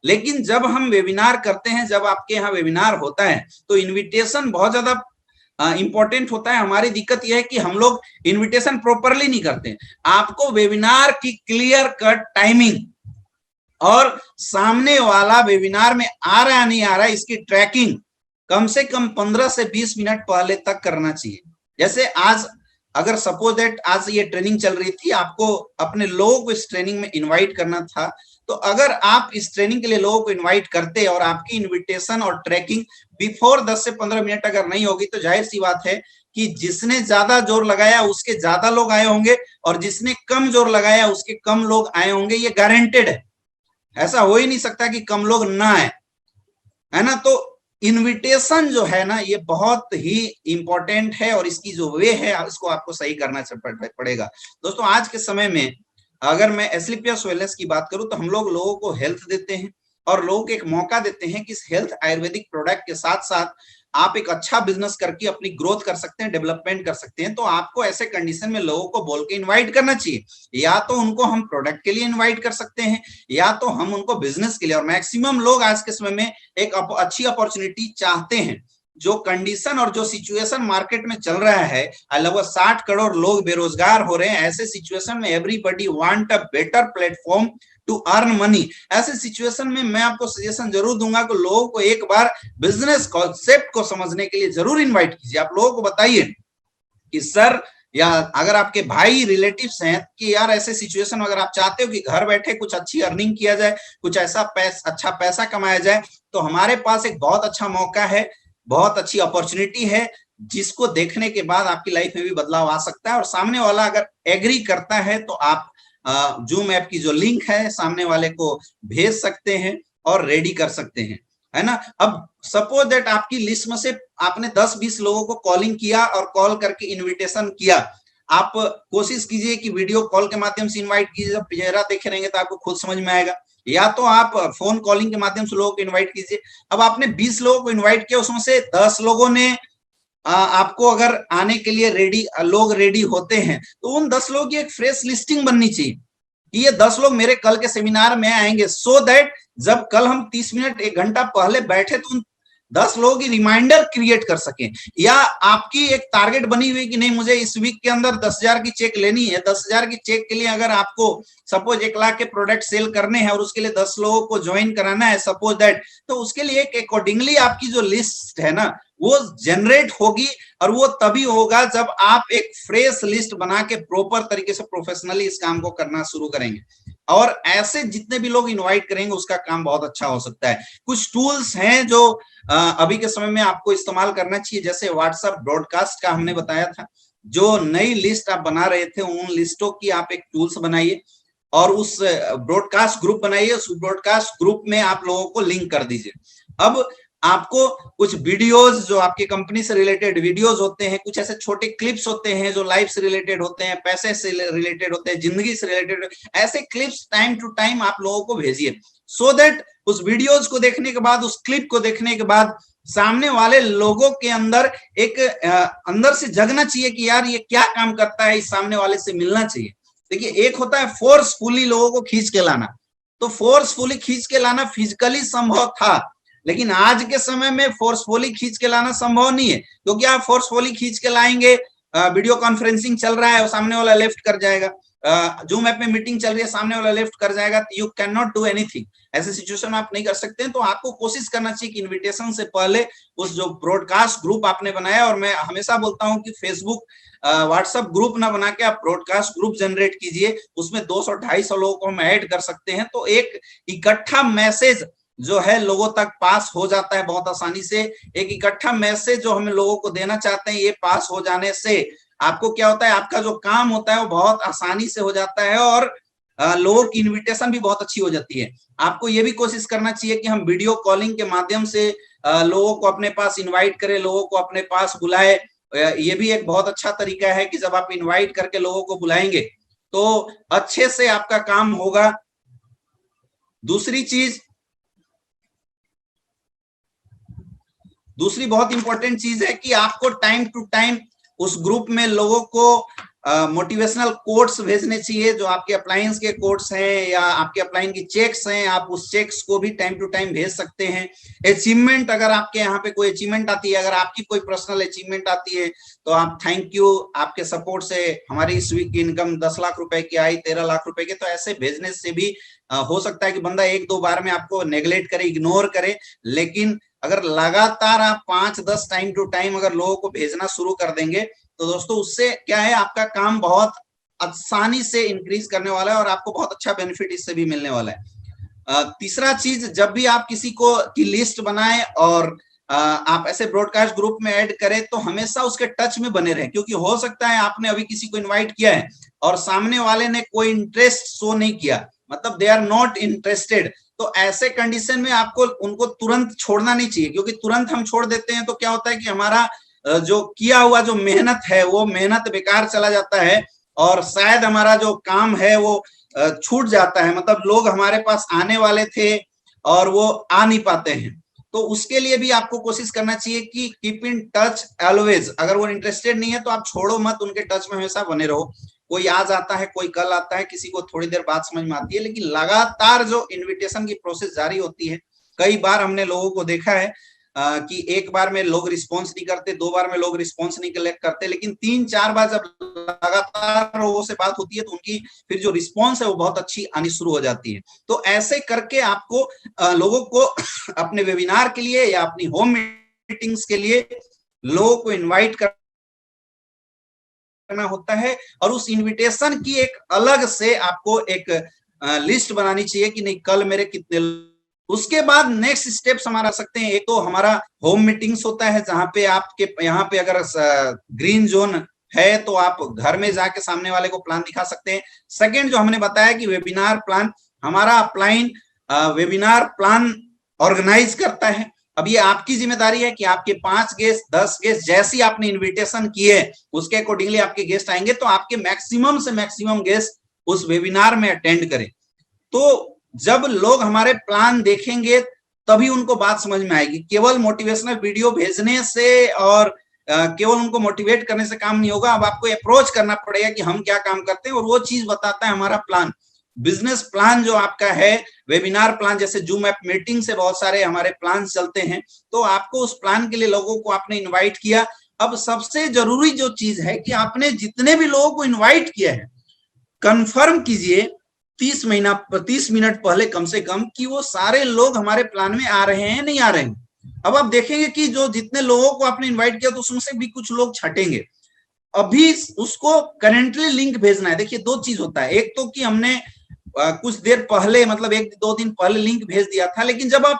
लेकिन जब हम वेबिनार करते हैं, जब आपके यहाँ वेबिनार होता है तो इनविटेशन बहुत ज्यादा इंपॉर्टेंट होता है। हमारी दिक्कत यह है कि हम लोग इनविटेशन प्रॉपरली नहीं करते। आपको वेबिनार की क्लियर कट टाइमिंग और सामने वाला वेबिनार में आ रहा है नहीं आ रहा है इसकी ट्रैकिंग कम से कम 15 से 20 मिनट पहले तक करना चाहिए। जैसे आज अगर सपोज दैट आज ये ट्रेनिंग चल रही थी, आपको अपने लोगों को इस ट्रेनिंग में इनवाइट करना था, तो अगर आप इस ट्रेनिंग के लिए लोगों को इनवाइट करते और आपकी इनविटेशन और ट्रैकिंग बिफोर 10 से 15 मिनट अगर नहीं होगी तो जाहिर सी बात है कि जिसने ज्यादा जोर लगाया उसके ज्यादा लोग आए होंगे और जिसने कम जोर लगाया उसके कम लोग आए होंगे। ये गारंटेड है, ऐसा हो ही नहीं सकता कि कम लोग ना आए, है ना। तो इनविटेशन जो है ना ये बहुत ही इंपॉर्टेंट है और इसकी जो वे है इसको आपको सही करना पड़ेगा। दोस्तों आज के समय में अगर मैं एस्क्लेपियस वेलनेस की बात करूं तो हम लोग लोगों को हेल्थ देते हैं और लोगों को एक मौका देते हैं कि इस हेल्थ आयुर्वेदिक प्रोडक्ट के साथ साथ आप एक अच्छा बिजनेस करके अपनी ग्रोथ कर सकते हैं, डेवलपमेंट कर सकते हैं। तो आपको ऐसे कंडीशन में लोगों को बोल के इनवाइट करना चाहिए। या तो उनको हम प्रोडक्ट के लिए इनवाइट कर सकते हैं या तो हम उनको बिजनेस के लिए। और मैक्सिमम लोग आज के समय में एक अच्छी अपॉर्चुनिटी चाहते हैं। जो कंडीशन और जो सिचुएशन मार्केट में चल रहा है, लगभग 60 करोड़ लोग बेरोजगार हो रहे हैं। ऐसे सिचुएशन में everybody want a better platform to earn money. ऐसे सिचुएशन में मैं आपको सजेशन जरूर दूंगा कि लोगों को एक बार बिजनेस कॉन्सेप्ट को समझने के लिए जरूर इनवाइट कीजिए। आप लोगों को बताइए कि सर, या अगर आपके भाई रिलेटिव्स हैं कि यार ऐसे सिचुएशन में अगर आप चाहते हो कि घर बैठे कुछ अच्छी अर्निंग किया जाए, कुछ ऐसा अच्छा पैसा कमाया जाए, तो हमारे पास एक बहुत अच्छा मौका है, बहुत अच्छी अपॉर्चुनिटी है जिसको देखने के बाद आपकी लाइफ में भी बदलाव आ सकता है। और सामने वाला अगर एग्री करता है तो आप जूम ऐप की जो लिंक है सामने वाले को भेज सकते हैं और रेडी कर सकते हैं, है ना। अब सपोज दैट आपकी लिस्ट में से आपने 10-20 लोगों को कॉलिंग किया और कॉल करके इनविटेशन किया। आप कोशिश कीजिए कि वीडियो कॉल के माध्यम से इनवाइट कीजिए, जब चेहरा देखे रहेंगे तो आपको खुद समझ में आएगा। या तो आप फोन कॉलिंग के माध्यम से लोगों को इनवाइट कीजिए। अब आपने 20 लोगों को इनवाइट किया, उसमें से 10 लोगों ने आपको अगर आने के लिए लोग रेडी होते हैं तो उन 10 लोगों की एक फ्रेश लिस्टिंग बननी चाहिए कि ये 10 लोग मेरे कल के सेमिनार में आएंगे, सो दैट जब कल हम 30 मिनट 1 घंटा पहले बैठे तो उन 10 लोगों की रिमाइंडर क्रिएट कर सकें, या आपकी एक टारगेट बनी हुई कि नहीं मुझे इस वीक के अंदर 10,000 की चेक लेनी है, 10,000 की चेक के लिए अगर आपको सपोज 1 लाख के प्रोडक्ट सेल करने हैं और उसके लिए 10 लोगों को ज्वाइन कराना है सपोज दैट, तो उसके लिए एक अकॉर्डिंगली आपकी जो लिस्ट है ना वो जनरेट होगी, और वो तभी होगा जब आप एक फ्रेश लिस्ट बना के प्रॉपर तरीके से प्रोफेशनली इस काम को करना शुरू करेंगे, और ऐसे जितने भी लोग इनवाइट करेंगे उसका काम बहुत अच्छा हो सकता है। कुछ टूल्स हैं जो अभी के समय में आपको इस्तेमाल करना चाहिए, जैसे व्हाट्सएप ब्रॉडकास्ट का हमने बताया था, जो नई लिस्ट आप बना रहे थे उन लिस्टों की आप एक टूल्स बनाइए और उस ब्रॉडकास्ट ग्रुप बनाइए, उस ब्रॉडकास्ट ग्रुप में आप लोगों को लिंक कर दीजिए। अब आपको कुछ वीडियोस जो आपकी कंपनी से रिलेटेड वीडियोस होते हैं, कुछ ऐसे छोटे क्लिप्स होते हैं जो लाइफ से रिलेटेड होते हैं, पैसे से रिलेटेड होते हैं, जिंदगी से रिलेटेड, ऐसे क्लिप्स टाइम टू टाइम आप लोगों को भेजिए, सो दैट उस वीडियोस को देखने के बाद, उस क्लिप को देखने के बाद सामने वाले लोगों के अंदर एक अंदर से जगना चाहिए कि यार ये क्या काम करता है, इस सामने वाले से मिलना चाहिए। देखिए, एक होता है फोर्सफुली लोगों को खींच के लाना, तो फोर्सफुली खींच के लाना फिजिकली संभव था, लेकिन आज के समय में फोर्सफुली खींच के लाना संभव नहीं है, क्योंकि आप फोर्सफुली खींच के लाएंगे, वीडियो कॉन्फ्रेंसिंग चल रहा है और सामने वाला लेफ्ट कर जाएगा, जूम ऐप में मीटिंग चल रही है सामने वाला लेफ्ट कर जाएगा, you can not do anything. ऐसे सिचुएशन में आप नहीं कर सकते हैं, तो आपको कोशिश करना चाहिए कि इनविटेशन से पहले उस जो ब्रॉडकास्ट ग्रुप आपने बनाया, और मैं हमेशा बोलता हूं कि फेसबुक व्हाट्सएप ग्रुप ना बना के आप ब्रॉडकास्ट ग्रुप जनरेट कीजिए, उसमें 200-250 लोगों को हम ऐड कर सकते हैं, तो एक इकट्ठा मैसेज जो है लोगों तक पास हो जाता है बहुत आसानी से। एक इकट्ठा मैसेज जो हम लोगों को देना चाहते हैं, ये पास हो जाने से आपको क्या होता है, आपका जो काम होता है वो बहुत आसानी से हो जाता है, और लोगों की इनविटेशन भी बहुत अच्छी हो जाती है। आपको ये भी कोशिश करना चाहिए कि हम वीडियो कॉलिंग के माध्यम से लोगों को अपने पास इनवाइट करें, लोगों को अपने पास बुलाए। ये भी एक बहुत अच्छा तरीका है कि जब आप इनवाइट करके लोगों को बुलाएंगे तो अच्छे से आपका काम होगा। दूसरी बहुत इंपॉर्टेंट चीज है कि आपको टाइम टू टाइम उस ग्रुप में लोगों को मोटिवेशनल कोट्स भेजने चाहिए, जो आपके अप्लायंस के कोट्स हैं या आपके अप्लायंस की चेक्स हैं, आप उस चेक्स को भी टाइम टू टाइम भेज सकते हैं। अचीवमेंट, अगर आपके यहाँ पे कोई अचीवमेंट आती है, अगर आपकी कोई पर्सनल अचीवमेंट आती है तो आप थैंक यू, आपके सपोर्ट से हमारी इस वीक की इनकम 10 लाख रुपए की आई, 13 लाख रुपए की, तो ऐसे भेजने से भी हो सकता है कि बंदा 1-2 बार में आपको नेग्लेक्ट करे, इग्नोर करे, लेकिन अगर लगातार आप 5-10 टाइम टू टाइम अगर लोगों को भेजना शुरू कर देंगे तो दोस्तों उससे क्या है, आपका काम बहुत आसानी से इंक्रीज करने वाला है और आपको बहुत अच्छा बेनिफिट इससे भी मिलने वाला है। तीसरा चीज, जब भी आप किसी को की लिस्ट बनाएं और आप ऐसे ब्रॉडकास्ट ग्रुप में ऐड करें तो हमेशा उसके टच में बने रहें, क्योंकि हो सकता है आपने अभी किसी को इनवाइट किया है और सामने वाले ने कोई इंटरेस्ट शो नहीं किया, मतलब दे आर नॉट इंटरेस्टेड, तो ऐसे कंडीशन में आपको उनको तुरंत छोड़ना नहीं चाहिए, क्योंकि तुरंत हम छोड़ देते हैं तो क्या होता है कि हमारा जो किया हुआ जो मेहनत है वो मेहनत बेकार चला जाता है और शायद हमारा जो काम है वो छूट जाता है, मतलब लोग हमारे पास आने वाले थे और वो आ नहीं पाते हैं। तो उसके लिए भी आपको कोशिश करना चाहिए कि कीप इन टच ऑलवेज, अगर वो इंटरेस्टेड नहीं है तो आप छोड़ो मत, उनके टच में हमेशा बने रहो। कोई आज आता है, कोई कल आता है, किसी को थोड़ी देर बाद समझ में आती है, लेकिन लगातार जो इनविटेशन की प्रोसेस जारी होती है, कई बार हमने लोगों को देखा है कि एक बार में लोग रिस्पॉन्स नहीं करते, 2 बार में लोग रिस्पॉन्स नहीं कलेक्ट करते, लेकिन 3-4 बार जब लगातार लोगों से बात होती है तो उनकी फिर जो रिस्पॉन्स है वो बहुत अच्छी आनी शुरू हो जाती है। तो ऐसे करके आपको लोगों को अपने वेबिनार के लिए या अपनी होम मीटिंग्स के लिए लोगों को इन्वाइट करना होता है, और उस इनविटेशन की एक अलग से आपको एक लिस्ट बनानी चाहिए कि नहीं कल मेरे कितने। उसके बाद नेक्स्ट स्टेप्स हमारा सकते हैं, एक तो हमारा होम मीटिंग्स होता है जहां पे आपके यहाँ पे अगर ग्रीन जोन है तो आप घर में जाके सामने वाले को प्लान दिखा सकते हैं। सेकंड जो हमने बताया कि वेबिनार प्लान, हमारा अपलाइन वेबिनार प्लान ऑर्गेनाइज करता है। अब ये आपकी जिम्मेदारी है कि आपके 5 गेस्ट 10 गेस्ट जैसी आपने इन्विटेशन किए उसके अकॉर्डिंगली आपके गेस्ट आएंगे, तो आपके मैक्सिमम से मैक्सिमम गेस्ट उस वेबिनार में अटेंड करें। तो जब लोग हमारे प्लान देखेंगे तभी उनको बात समझ में आएगी। केवल मोटिवेशनल वीडियो भेजने से और केवल उनको मोटिवेट करने से काम नहीं होगा। अब आपको अप्रोच करना पड़ेगा कि हम क्या काम करते हैं, और वो चीज बताता है हमारा प्लान। बिजनेस प्लान जो आपका है, वेबिनार प्लान, जैसे जूम ऐप मीटिंग से बहुत सारे हमारे प्लान चलते हैं, तो आपको उस प्लान के लिए लोगों को आपने इनवाइट किया। अब सबसे जरूरी जो चीज है कि आपने जितने भी लोगों को इनवाइट किया है, कंफर्म कीजिए 30 मिनट पहले कम से कम कि वो सारे लोग हमारे प्लान में आ रहे हैं नहीं आ रहे हैं। अब आप देखेंगे कि जो जितने लोगों को आपने इनवाइट किया तो उसमें से भी कुछ लोग छटेंगे। अभी उसको करेंटली लिंक भेजना है। देखिए दो चीज होता है, एक तो कि हमने कुछ देर पहले मतलब 1-2 दिन पहले लिंक भेज दिया था, लेकिन जब आप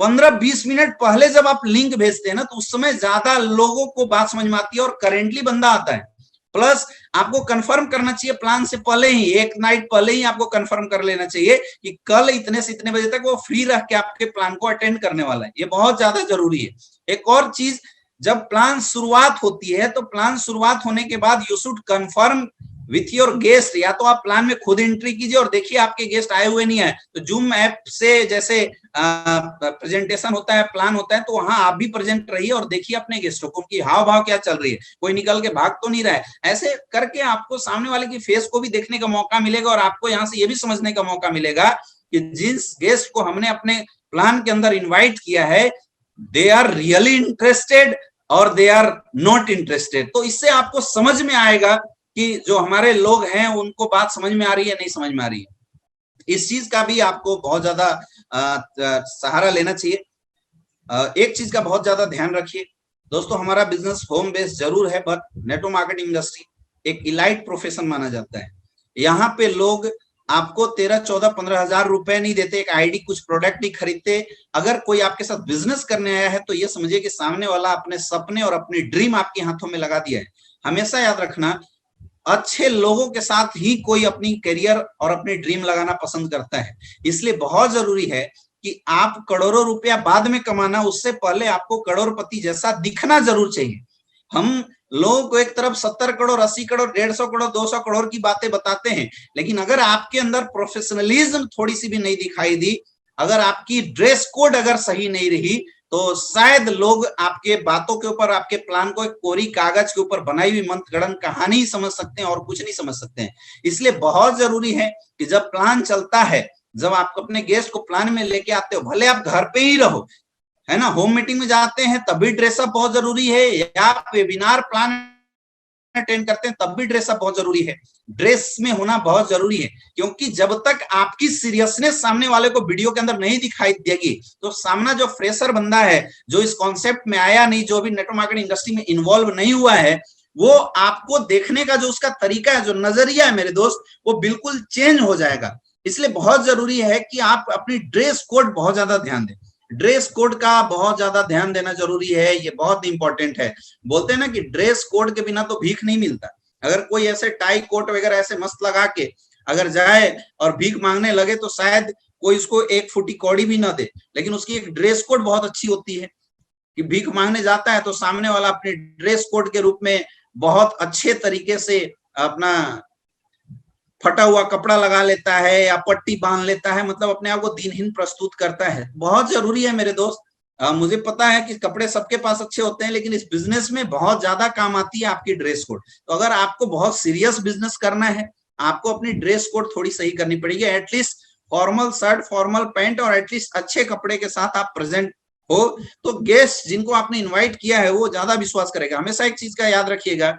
15-20 मिनट पहले जब आप लिंक भेजते हैं ना, तो उस समय ज्यादा लोगों को बात समझ में आती है और करेंटली बंदा आता है। प्लस आपको कंफर्म करना चाहिए प्लान से पहले ही, एक नाइट पहले ही आपको कंफर्म कर लेना चाहिए कि कल इतने से इतने बजे तक वो फ्री रह के आपके प्लान को अटेंड करने वाला है। ये बहुत ज्यादा जरूरी है। एक और चीज, जब प्लान शुरुआत होती है तो प्लान शुरुआत होने के बाद you should confirm with your guest. या तो आप प्लान में खुद एंट्री कीजिए और देखिए आपके गेस्ट आए हुए नहीं आए, तो जूम ऐप से जैसे प्रेजेंटेशन होता है, प्लान होता है, तो वहां आप भी प्रेजेंट रहिए और देखिए अपने गेस्टों को, उनकी हाव भाव क्या चल रही है, कोई निकल के भाग तो नहीं रहा है। ऐसे करके आपको सामने वाले की फेस को भी देखने का मौका मिलेगा और आपको यहाँ से ये भी समझने का मौका मिलेगा कि जिस गेस्ट को हमने अपने प्लान के अंदर इन्वाइट किया है, दे आर रियली इंटरेस्टेड और दे आर नॉट इंटरेस्टेड। तो इससे आपको समझ में आएगा कि जो हमारे लोग हैं उनको बात समझ में आ रही है नहीं समझ में आ रही है। इस चीज का भी आपको बहुत ज्यादा सहारा लेना चाहिए। एक चीज का बहुत ज्यादा ध्यान रखिए दोस्तों, हमारा बिजनेस होम बेस्ड जरूर है, बट नेटवर्क मार्केटिंग इंडस्ट्री एक इलाइट प्रोफेशन माना जाता है। यहाँ पे लोग आपको 13-14-15 हजार रुपए नहीं देते, एक आईडी कुछ प्रोडक्ट नहीं खरीदते। अगर कोई आपके साथ बिजनेस करने आया है तो ये समझिए कि सामने वाला अपने सपने और अपनी ड्रीम आपके हाथों में लगा दिया है। हमेशा याद रखना, अच्छे लोगों के साथ ही कोई अपनी करियर और अपनी ड्रीम लगाना पसंद करता है। इसलिए बहुत जरूरी है कि आप करोड़ों रुपया बाद में कमाना, उससे पहले आपको करोड़पति जैसा दिखना जरूर चाहिए। हम लोगों को एक तरफ 70 करोड़, 80 करोड़, 150 करोड़, 200 करोड़ की बातें बताते हैं, लेकिन अगर आपके अंदर प्रोफेशनलिज्म थोड़ी सी भी नहीं दिखाई दी, अगर आपकी ड्रेस कोड अगर सही नहीं रही, तो शायद लोग आपके बातों के ऊपर, आपके प्लान को एक कोरी कागज के ऊपर बनाई हुई मंत्रगढ़ कहानी ही समझ सकते हैं और कुछ नहीं समझ सकते हैं। इसलिए बहुत जरूरी है कि जब प्लान चलता है, जब आप अपने गेस्ट को प्लान में लेके आते हो, भले आप घर पे ही रहो, है ना, होम मीटिंग में जाते हैं तब भी ड्रेसअप बहुत जरूरी है, या आप वेबिनार प्लान अटेंड करते हैं तब भी ड्रेसअप बहुत जरूरी है। ड्रेस में होना बहुत जरूरी है, क्योंकि जब तक आपकी सीरियसनेस सामने वाले को वीडियो के अंदर नहीं दिखाई देगी, तो सामना जो फ्रेशर बंदा है, जो इस कॉन्सेप्ट में आया नहीं, जो भी नेटवर्क मार्केटिंग इंडस्ट्री में इन्वॉल्व नहीं हुआ है, वो आपको देखने का जो उसका तरीका है, जो नजरिया है मेरे दोस्त, वो बिल्कुल चेंज हो जाएगा। इसलिए बहुत जरूरी है कि आप अपनी ड्रेस कोड बहुत ज्यादा ध्यान दें। ड्रेस कोड का बहुत ज्यादा ध्यान देना जरूरी है, ये बहुत इंपॉर्टेंट है। बोलते हैं ना कि ड्रेस कोड के बिना तो भीख नहीं मिलता। अगर कोई ऐसे टाई कोट वगैरह ऐसे मस्त लगा के अगर जाए और भीख मांगने लगे, तो शायद कोई उसको 1 फुटी कौड़ी भी ना दे, लेकिन उसकी एक ड्रेस कोड बहुत अच्छी होती है कि भीख मांगने जाता है तो सामने वाला अपने ड्रेस कोड के रूप में बहुत अच्छे तरीके से अपना फटा हुआ कपड़ा लगा लेता है या पट्टी बांध लेता है, मतलब अपने आप को दीनहीन प्रस्तुत करता है। बहुत जरूरी है मेरे दोस्त। मुझे पता है कि कपड़े सबके पास अच्छे होते हैं, लेकिन इस बिजनेस में बहुत ज्यादा काम आती है आपकी ड्रेस कोड। तो अगर आपको बहुत सीरियस बिजनेस करना है, आपको अपनी ड्रेस कोड थोड़ी सही करनी पड़ेगी। At least formal shirt, formal pant और एटलीस्ट अच्छे कपड़े के साथ आप प्रेजेंट हो, तो गेस्ट जिनको आपने इन्वाइट किया है वो ज्यादा विश्वास करेगा। हमेशा एक चीज का याद रखिएगा,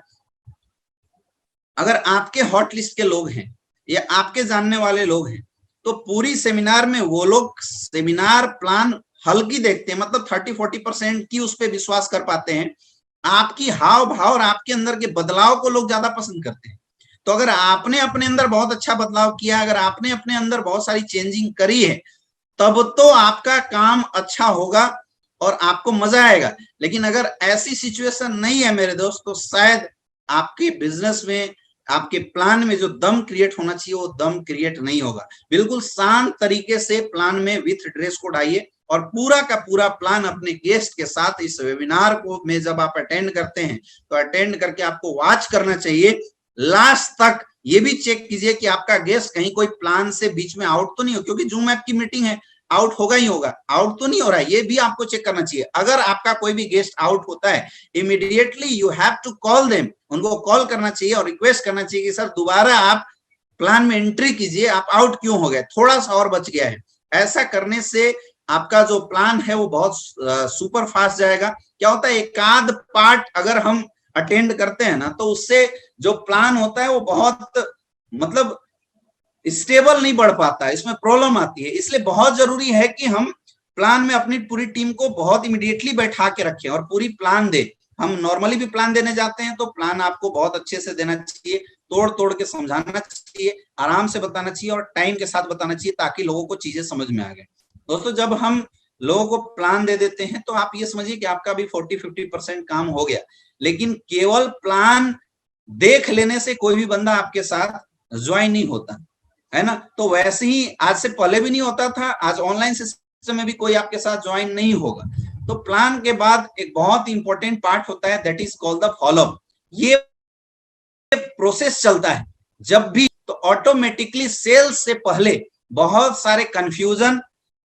अगर आपके हॉट लिस्ट के लोग हैं या आपके जानने वाले लोग हैं, तो पूरी सेमिनार में वो लोग सेमिनार प्लान हल्की देखते हैं, मतलब 30-40% की उस पर विश्वास कर पाते हैं। आपकी हाव भाव और आपके अंदर के बदलाव को लोग ज्यादा पसंद करते हैं। तो अगर आपने अपने अंदर बहुत अच्छा बदलाव किया, अगर आपने अपने अंदर बहुत सारी चेंजिंग करी है, तब तो आपका काम अच्छा होगा और आपको मजा आएगा। लेकिन अगर ऐसी सिचुएशन नहीं है मेरे दोस्त, तो शायद आपके बिजनेस में, आपके प्लान में जो दम क्रिएट होना चाहिए वो दम क्रिएट नहीं होगा। बिल्कुल शांत तरीके से प्लान में विथ ड्रेस कोड आइए और पूरा का पूरा प्लान अपने गेस्ट के साथ इस वेबिनार को में जब आप अटेंड करते हैं, तो अटेंड करके आपको वॉच करना चाहिए लास्ट तक। ये भी चेक कीजिए कि आपका गेस्ट कहीं कोई प्लान से बीच में आउट तो नहीं हो, क्योंकि जूम ऐप की मीटिंग है, आउट होगा ही होगा, आउट तो नहीं हो रहा है, ये भी आपको चेक करना चाहिए। अगर आपका कोई भी गेस्ट आउट होता है, immediately you have to call them, उनको कॉल करना चाहिए और रिक्वेस्ट करना चाहिए कि सर दोबारा आप प्लान में एंट्री कीजिए, आप आउट क्यों हो गए, थोड़ा सा और बच गया है। ऐसा करने से आपका जो प्लान है वो बहुत सुपर फास्ट जाएगा। क्या होता है, एक आध पार्ट अगर हम अटेंड करते हैं ना, तो उससे जो प्लान होता है वो बहुत मतलब स्टेबल नहीं बढ़ पाता, इसमें प्रॉब्लम आती है। इसलिए बहुत जरूरी है कि हम प्लान में अपनी पूरी टीम को बहुत इमीडिएटली बैठा के रखें और पूरी प्लान दे। हम नॉर्मली भी प्लान देने जाते हैं तो प्लान आपको बहुत अच्छे से देना चाहिए, तोड़ तोड़ के समझाना चाहिए, आराम से बताना चाहिए और टाइम के साथ बताना चाहिए, ताकि लोगों को चीजें समझ में आ गए। दोस्तों, जब हम लोगों को प्लान दे देते हैं तो आप ये समझिए कि आपका भी 40-50% काम हो गया। लेकिन केवल प्लान देख लेने से कोई भी बंदा आपके साथ ज्वाइन नहीं होता है ना। तो वैसे ही आज से पहले भी नहीं होता था, आज ऑनलाइन सिस्टम में भी कोई आपके साथ ज्वाइन नहीं होगा। तो प्लान के बाद एक बहुत इंपॉर्टेंट पार्ट होता है, that is called the follow up. ये प्रोसेस चलता है जब भी, तो ऑटोमेटिकली सेल्स से पहले बहुत सारे कंफ्यूजन,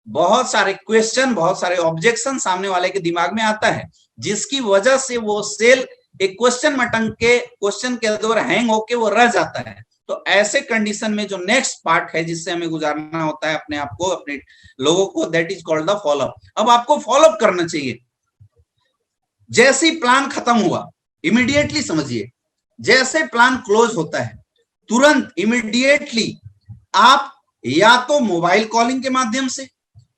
बहुत सारे क्वेश्चन, बहुत सारे ऑब्जेक्शन सामने वाले के दिमाग में आता है, जिसकी वजह से वो सेल एक क्वेश्चन में अटक के, क्वेश्चन के द्वारा हैंग होके वो रह जाता है। तो ऐसे कंडीशन में जो नेक्स्ट पार्ट है जिससे हमें गुजारना होता है अपने आप को, अपने लोगों को, that is called the follow up. अब आपको फॉलोअप करना चाहिए। जैसे ही प्लान खत्म हुआ, इमीडिएटली समझिए, जैसे प्लान क्लोज होता है तुरंत इमीडिएटली आप या तो मोबाइल कॉलिंग के माध्यम से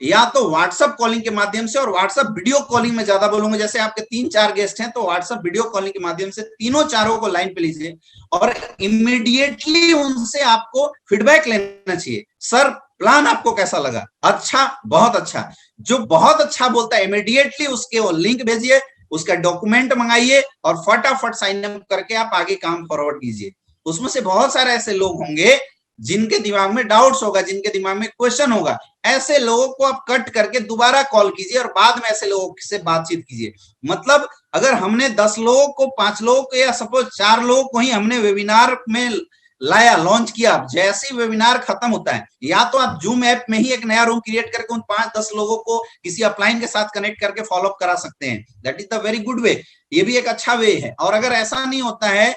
या तो व्हाट्सएप कॉलिंग के माध्यम से, और व्हाट्सएप वीडियो कॉलिंग में ज्यादा बोलूंगा, जैसे आपके 3-4 गेस्ट हैं तो व्हाट्सएप वीडियो कॉलिंग के माध्यम से तीनों चारों को लाइन पे लीजिए और इमीडिएटली उनसे आपको फीडबैक लेना चाहिए। सर, प्लान आपको कैसा लगा? अच्छा, बहुत अच्छा। जो बहुत अच्छा बोलता है इमीडिएटली उसके वो लिंक भेजिए, उसका डॉक्यूमेंट मंगाइए और फटाफट साइन अप करके आप आगे काम फॉरवर्ड कीजिए। उसमें से बहुत सारे ऐसे लोग होंगे जिनके दिमाग में डाउट्स होगा, जिनके दिमाग में क्वेश्चन होगा, ऐसे लोगों को आप कट करके दोबारा कॉल कीजिए और बाद में ऐसे लोगों से बातचीत कीजिए। मतलब अगर हमने 10 लोगों को, 5 लोगों को या सपोज 4 लोगों को ही हमने वेबिनार में लाया, लॉन्च किया, जैसे ही वेबिनार खत्म होता है, या तो आप जूम ऐप में ही एक नया रूम क्रिएट करके उन 5-10 लोगों को किसी अपलाइन के साथ कनेक्ट करके फॉलोअप करा सकते हैं। That is the very good way, ये भी एक अच्छा वे है। और अगर ऐसा नहीं होता है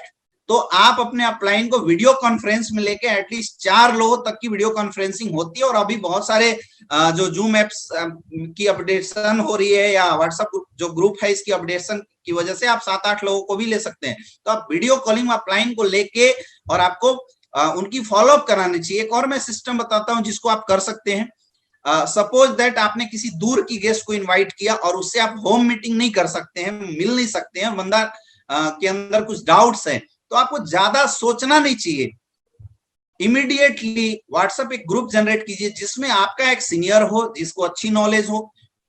तो आप अपने अपलाइन को वीडियो कॉन्फ्रेंस में लेके एटलीस्ट 4 लोगों तक की वीडियो कॉन्फ्रेंसिंग होती है। और अभी बहुत सारे जो जूम एप्स की अपडेशन हो रही है या व्हाट्सएप जो ग्रुप है इसकी अपडेशन की वजह से आप 7-8 लोगों को भी ले सकते हैं। तो आप वीडियो कॉलिंग अपलाइन को लेके और आपको उनकी फॉलोअप करानी चाहिए। एक और मैं सिस्टम बताता हूं जिसको आप कर सकते हैं। सपोज दैट आपने किसी दूर की गेस्ट को इनवाइट किया और उससे आप होम मीटिंग नहीं कर सकते हैं, मिल नहीं सकते हैं, बंदा के अंदर कुछ डाउट्स हैं, तो आपको ज्यादा सोचना नहीं चाहिए। इमीडिएटली व्हाट्सएप एक ग्रुप जनरेट कीजिए जिसमें आपका एक सीनियर हो जिसको अच्छी नॉलेज हो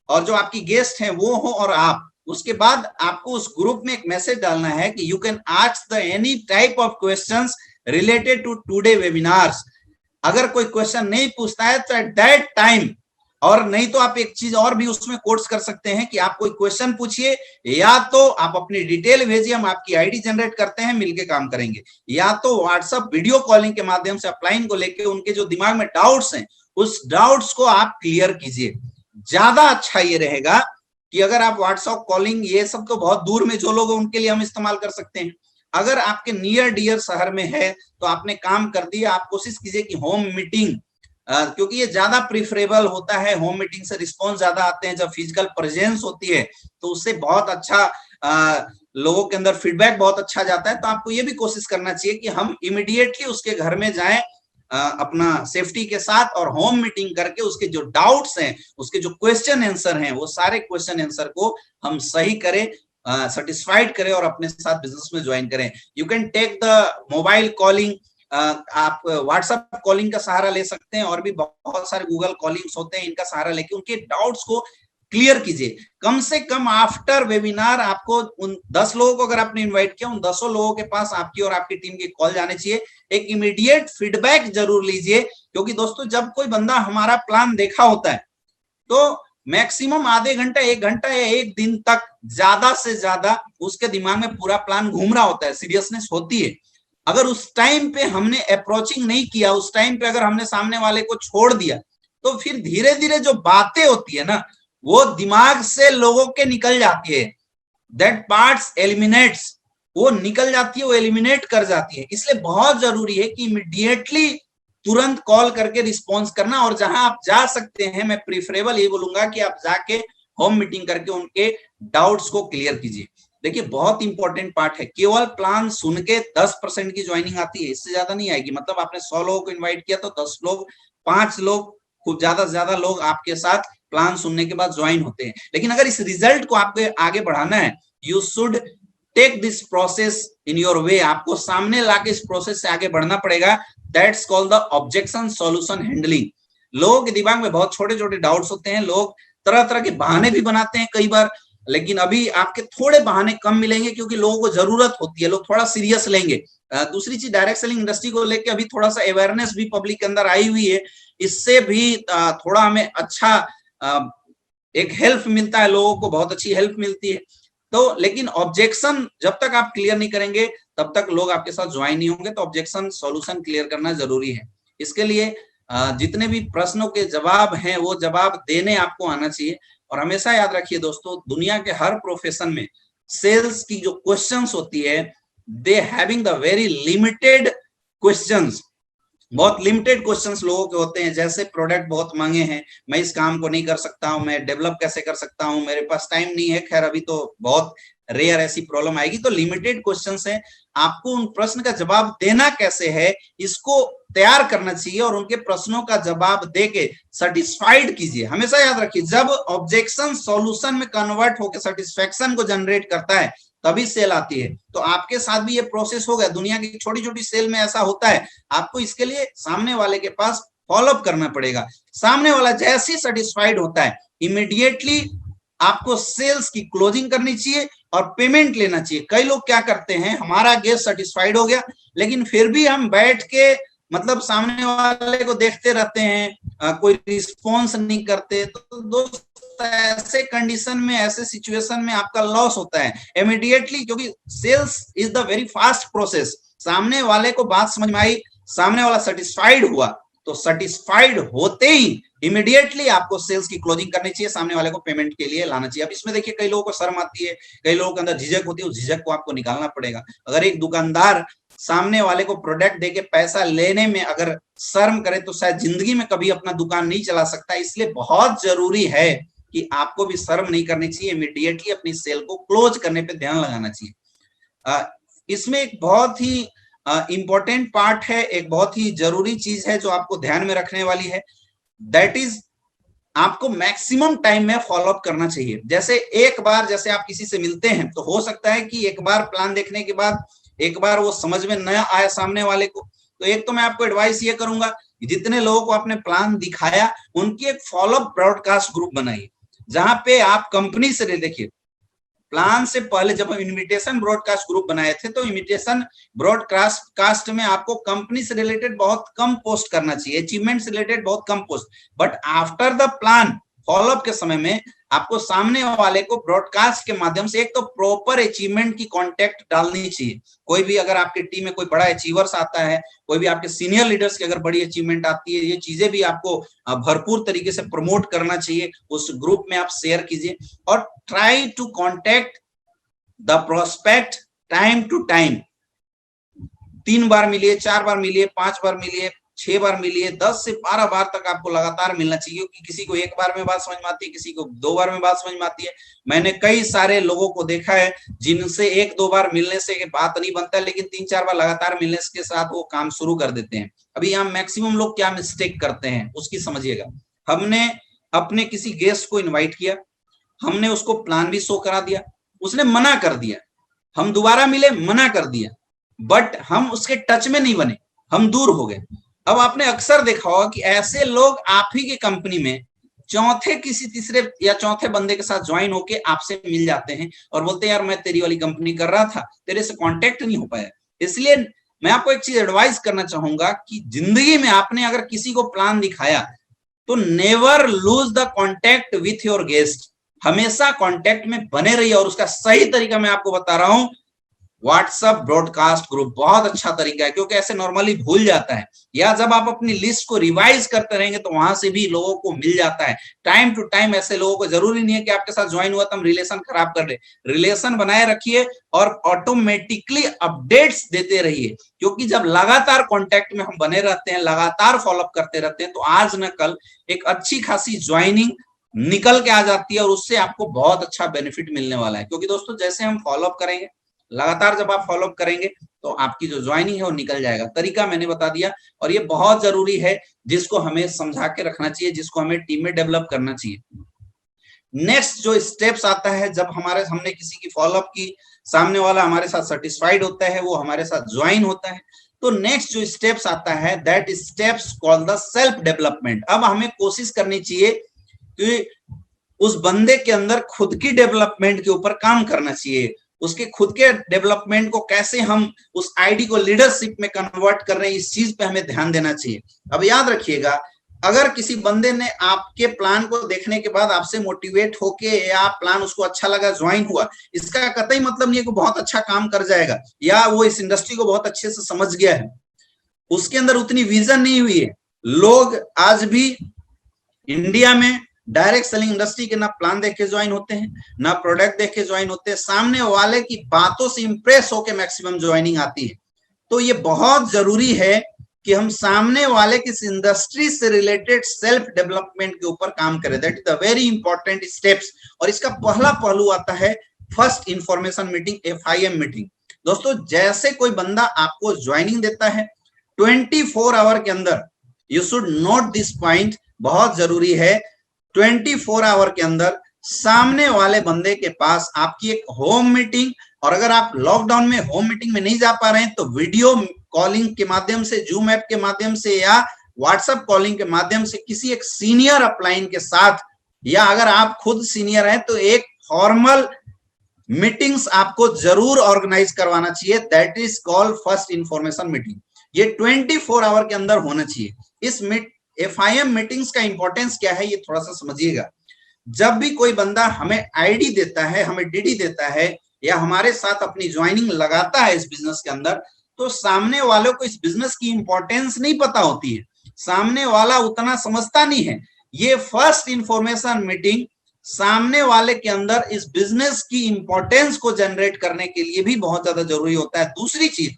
और जो आपकी गेस्ट हैं वो हो और आप। उसके बाद आपको उस ग्रुप में एक मैसेज डालना है कि you can ask the any type of questions related to today webinars. अगर कोई क्वेश्चन नहीं पूछता है तो एट दैट टाइम, और नहीं तो आप एक चीज और भी उसमें कोट्स कर सकते हैं कि आप कोई क्वेश्चन पूछिए, या तो आप अपनी डिटेल भेजिए, हम आपकी आईडी जनरेट करते हैं, मिलके काम करेंगे, या तो व्हाट्सएप वीडियो कॉलिंग के माध्यम से अपलाइन को लेके उनके जो दिमाग में डाउट्स हैं उस डाउट्स को आप क्लियर कीजिए। ज्यादा अच्छा ये रहेगा कि अगर आप व्हाट्सएप कॉलिंग, ये सब तो बहुत दूर में जो लोग उनके लिए हम इस्तेमाल कर सकते हैं। अगर आपके नियर डियर शहर में है तो आपने काम कर दिया, आप कोशिश कीजिए कि होम मीटिंग, क्योंकि ये ज्यादा प्रिफरेबल होता है, होम मीटिंग से रिस्पॉन्स ज्यादा आते हैं। जब फिजिकल प्रेजेंस होती है तो उससे बहुत अच्छा लोगों के अंदर फीडबैक बहुत अच्छा जाता है। तो आपको ये भी कोशिश करना चाहिए कि हम इमीडिएटली उसके घर में जाएं अपना सेफ्टी के साथ और होम मीटिंग करके उसके जो डाउट्स हैं, उसके जो क्वेश्चन आंसर हैं, वो सारे क्वेश्चन आंसर को हम सही करें, सेटिस्फाइड करें और अपने साथ बिजनेस में ज्वाइन करें। You can take the mobile calling, आप व्हाट्सएप कॉलिंग का सहारा ले सकते हैं और भी बहुत सारे गूगल कॉलिंग्स होते हैं, इनका सहारा लेके उनके डाउट्स को क्लियर कीजिए। कम से कम आफ्टर वेबिनार आपको उन 10 लोगों को अगर आपने इनवाइट किया, उन 10 लोगों के पास आपकी और आपकी टीम की कॉल जाने चाहिए। एक इमीडिएट फीडबैक जरूर लीजिए, क्योंकि दोस्तों जब कोई बंदा हमारा प्लान देखा होता है तो मैक्सिमम आधे घंटा, 1 घंटा या 1 दिन तक ज्यादा से ज्यादा उसके दिमाग में पूरा प्लान घूम रहा होता है, सीरियसनेस होती है। अगर उस टाइम पे हमने अप्रोचिंग नहीं किया, उस टाइम पे अगर हमने सामने वाले को छोड़ दिया, तो फिर धीरे धीरे जो बातें होती है ना वो दिमाग से लोगों के निकल जाती है। That parts eliminates. वो निकल जाती है, वो एलिमिनेट कर जाती है। इसलिए बहुत जरूरी है कि इमीडिएटली तुरंत कॉल करके रिस्पॉन्स करना, और जहां आप जा सकते हैं मैं प्रिफरेबल ये बोलूंगा कि आप जाके होम मीटिंग करके उनके डाउट्स को क्लियर कीजिए। देखिए बहुत इंपॉर्टेंट पार्ट है, केवल प्लान सुन के 10% की ज्वाइनिंग आती है, इससे ज्यादा नहीं आएगी। मतलब आपने 100 लोगों को इन्वाइट किया तो 10 लोग, 5 लोग, खूब ज्यादा से ज्यादा लोग आपके साथ प्लान सुनने के बाद ज्वाइन होते हैं। लेकिन अगर इस रिजल्ट को आपको आगे बढ़ाना है, you should take this process in your way, आपको सामने लाके इस प्रोसेस से आगे बढ़ना पड़ेगा। That's called the objection solution handling. लोगों के दिमाग में बहुत छोटे छोटे डाउट्स होते हैं, लोग तरह तरह के बहाने भी बनाते हैं कई बार, लेकिन अभी आपके थोड़े बहाने कम मिलेंगे क्योंकि लोगों को जरूरत होती है, लोग थोड़ा सीरियस लेंगे। दूसरी चीज, डायरेक्ट सेलिंग इंडस्ट्री को लेकर अभी थोड़ा सा अवेयरनेस भी पब्लिक के अंदर आई हुई है, इससे भी थोड़ा हमें अच्छा एक हेल्प मिलता है, लोगों को बहुत अच्छी हेल्प मिलती है। तो लेकिन ऑब्जेक्शन जब तक आप क्लियर नहीं करेंगे तब तक लोग आपके साथ ज्वाइन नहीं होंगे। तो ऑब्जेक्शन सॉल्यूशन क्लियर करना जरूरी है। इसके लिए जितने भी प्रश्नों के जवाब हैं वो जवाब देने आपको आना चाहिए। और हमेशा याद रखिए दोस्तों, दुनिया के हर प्रोफेशन में सेल्स की जो क्वेश्चंस होती है, they having the very limited questions, बहुत लिमिटेड क्वेश्चंस लोगों के होते हैं। जैसे प्रोडक्ट बहुत महंगे हैं, मैं इस काम को नहीं कर सकता हूं, मैं डेवलप कैसे कर सकता हूं, मेरे पास टाइम नहीं है। खैर अभी तो बहुत रेयर ऐसी प्रॉब्लम आएगी। तो लिमिटेड क्वेश्चंस हैं, आपको उन प्रश्न का जवाब देना कैसे है इसको तैयार करना चाहिए, और उनके प्रश्नों का जवाब देके सेटिस्फाइड कीजिए। हमेशा याद रखिए, जब ऑब्जेक्शन सॉल्यूशन में कन्वर्ट होकर सेटिस्फेक्शन को जनरेट करता है तभी सेल आती है। तो आपके साथ भी ये प्रोसेस होगा, दुनिया की छोटी छोटी सेल में ऐसा होता है। आपको इसके लिए सामने वाले के पास फॉलोअप करना पड़ेगा। सामने वाला जैसे सेटिस्फाइड होता है, इमीडिएटली आपको सेल्स की क्लोजिंग करनी चाहिए और पेमेंट लेना चाहिए। कई लोग क्या करते हैं, हमारा गेस्ट सेटिस्फाइड हो गया लेकिन फिर भी हम बैठ के मतलब सामने वाले को देखते रहते हैं, कोई रिस्पॉन्स नहीं करते। तो दोस्त ऐसे कंडीशन में, ऐसे सिचुएशन में आपका लॉस होता है इमीडिएटली, क्योंकि sales is the very fast process. सामने वाले को बात समझ में आई, सामने वाला सेटिस्फाइड हुआ, तो सेटिस्फाइड होते ही इमीडिएटली आपको सेल्स की क्लोजिंग करनी चाहिए, सामने वाले को पेमेंट के लिए लाना चाहिए। अब इसमें देखिए कई लोगों को शर्म आती है, कई लोगों के अंदर झिझक होती है, उस झिझक को आपको निकालना पड़ेगा। अगर एक दुकानदार सामने वाले को प्रोडक्ट देके पैसा लेने में अगर शर्म करे तो शायद जिंदगी में कभी अपना दुकान नहीं चला सकता। इसलिए बहुत जरूरी है कि आपको भी शर्म नहीं करनी चाहिए, इमीडिएटली अपनी सेल को क्लोज करने पे ध्यान लगाना चाहिए। इसमें एक बहुत ही इंपॉर्टेंट पार्ट है, एक बहुत ही जरूरी चीज है जो आपको ध्यान में रखने वाली है, दैट इज आपको मैक्सिमम टाइम में फॉलोअप करना चाहिए। जैसे एक बार जैसे आप किसी से मिलते हैं तो हो सकता है कि एक बार प्लान देखने के बाद एक बार वो समझ में न आए सामने वाले को, तो एक तो मैं आपको एडवाइस ये करूंगा, जितने लोगों को आपने प्लान दिखाया उनकी एक फॉलोअप ब्रॉडकास्ट ग्रुप बनाइए, जहां पे आप कंपनी से देखिए। प्लान से पहले जब हम इन्विटेशन ब्रॉडकास्ट ग्रुप बनाए थे तो इन्विटेशन ब्रॉडकास्ट में आपको कंपनी से रिलेटेड बहुत कम पोस्ट करना चाहिए, अचीवमेंट से रिलेटेड बहुत कम post. But after the plan follow up के समय में आपको सामने वाले को ब्रॉडकास्ट के माध्यम से एक तो प्रॉपर अचीवमेंट की कांटेक्ट डालनी चाहिए। कोई भी अगर आपकी टीम में कोई बड़ा अचीवर्स आता है, कोई भी आपके सीनियर लीडर्स की अगर बड़ी अचीवमेंट आती है, ये चीजें भी आपको भरपूर तरीके से प्रमोट करना चाहिए, उस ग्रुप में आप शेयर कीजिए। और try to contact the prospect time to time. 3 बार मिलिए, 4 बार मिलिए, 5 बार मिलिए, 6 बार मिलिए, 10 से 12 बार तक आपको लगातार मिलना चाहिए, क्योंकि किसी को एक बार में बात समझ में आती है, किसी को 2 बार में बात समझ में आती है। मैंने कई सारे लोगों को देखा है जिनसे 1-2 बार मिलने से बात नहीं बनता है, लेकिन 3-4 बार लगातार मिलने के साथ वो काम शुरू कर देते हैं। अभी यहाँ मैक्सिमम लोग क्या मिस्टेक करते हैं उसकी समझिएगा। हमने अपने किसी गेस्ट को इन्वाइट किया, हमने उसको प्लान भी शो करा दिया, उसने मना कर दिया, हम दोबारा मिले, मना कर दिया, बट हम उसके टच में नहीं बने, हम दूर हो गए। अब आपने अक्सर देखा होगा कि ऐसे लोग आप ही की कंपनी में चौथे किसी तीसरे या चौथे बंदे के साथ ज्वाइन होके आपसे मिल जाते हैं और बोलते हैं यार मैं तेरी वाली कंपनी कर रहा था, तेरे से कांटेक्ट नहीं हो पाया। इसलिए मैं आपको एक चीज एडवाइस करना चाहूंगा कि जिंदगी में आपने अगर किसी को प्लान दिखाया तो never lose the contact with your guest, हमेशा कॉन्टेक्ट में बने रहिए। और उसका सही तरीका मैं आपको बता रहा हूं, व्हाट्सएप ब्रॉडकास्ट ग्रुप बहुत अच्छा तरीका है, क्योंकि ऐसे नॉर्मली भूल जाता है, या जब आप अपनी लिस्ट को रिवाइज करते रहेंगे तो वहां से भी लोगों को मिल जाता है। टाइम टू टाइम ऐसे लोगों को, जरूरी नहीं है कि आपके साथ ज्वाइन हुआ तो हम रिलेशन खराब कर ले, रिलेशन बनाए रखिए और ऑटोमेटिकली अपडेट्स देते रहिए, क्योंकि जब लगातार कॉन्टेक्ट में हम बने रहते हैं, लगातार फॉलोअप करते रहते हैं, तो आज न कल एक अच्छी खासी ज्वाइनिंग निकल के आ जाती है और उससे आपको बहुत अच्छा बेनिफिट मिलने वाला है। क्योंकि दोस्तों जैसे हम फॉलोअप करेंगे, लगातार जब आप फॉलोअप करेंगे तो आपकी जो ज्वाइनिंग है वो निकल जाएगा। तरीका मैंने बता दिया और ये बहुत जरूरी है, जिसको हमें समझा के रखना चाहिए, जिसको हमें टीम में डेवलप करना चाहिए। नेक्स्ट जो स्टेप्स आता है, जब हमने किसी की फॉलोअप की, सामने वाला हमारे साथ सेटिस्फाइड होता है, वो हमारे साथ ज्वाइन होता है, तो नेक्स्ट जो स्टेप्स आता है that steps called the self development. अब हमें कोशिश करनी चाहिए कि उस बंदे के अंदर खुद की डेवलपमेंट के ऊपर काम करना चाहिए। उसके खुद के डेवलपमेंट को कैसे हम उस आईडी को लीडरशिप में कन्वर्ट कर रहे हैं, इस चीज पे हमें ध्यान देना चाहिए। अब याद रखिएगा, अगर किसी बंदे ने आपके प्लान को देखने के बाद आपसे मोटिवेट होके, या प्लान उसको अच्छा लगा, ज्वाइन हुआ, इसका कतई मतलब नहीं है कि बहुत अच्छा काम कर जाएगा या वो इस इंडस्ट्री को बहुत अच्छे से समझ गया है। उसके अंदर उतनी विजन नहीं हुई है। लोग आज भी इंडिया में डायरेक्ट सेलिंग इंडस्ट्री के ना प्लान देख के ज्वाइन होते हैं, ना प्रोडक्ट देख के ज्वाइन होते हैं, सामने वाले की बातों से इंप्रेस होकर मैक्सिमम ज्वाइनिंग आती है। तो ये बहुत जरूरी है कि हम सामने वाले किस इंडस्ट्री से रिलेटेड सेल्फ डेवलपमेंट के ऊपर काम करें। That is the very important steps. और इसका पहला पहलू आता है first information meeting, FIM meeting. दोस्तों जैसे कोई बंदा आपको ज्वाइनिंग देता है, 24 आवर के अंदर, you should note this point, बहुत जरूरी है, 24 आवर के अंदर सामने वाले बंदे के पास आपकी एक होम मीटिंग, और अगर आप लॉकडाउन में होम मीटिंग में नहीं जा पा रहे हैं तो वीडियो कॉलिंग के माध्यम से, जूम ऐप के माध्यम से या व्हाट्सएप कॉलिंग के माध्यम से किसी एक सीनियर अपलाइन के साथ, या अगर आप खुद सीनियर हैं तो एक फॉर्मल मीटिंग्स आपको जरूर ऑर्गेनाइज करवाना चाहिए। That is called first information meeting. ये 24 आवर के अंदर होना चाहिए। इस FIM मीटिंग्स का इंपॉर्टेंस क्या है, ये थोड़ा सा समझिएगा। जब भी कोई बंदा हमें आईडी देता है, हमें DD देता है, या हमारे साथ अपनी ज्वाइनिंग लगाता है इस बिजनेस के अंदर, तो सामने वालों को इस बिजनेस की इंपॉर्टेंस नहीं पता होती है, सामने वाला उतना समझता नहीं है। ये फर्स्ट इंफॉर्मेशन मीटिंग सामने वाले के अंदर इस बिजनेस की इंपॉर्टेंस को जनरेट करने के लिए भी बहुत ज्यादा जरूरी होता है। दूसरी चीज,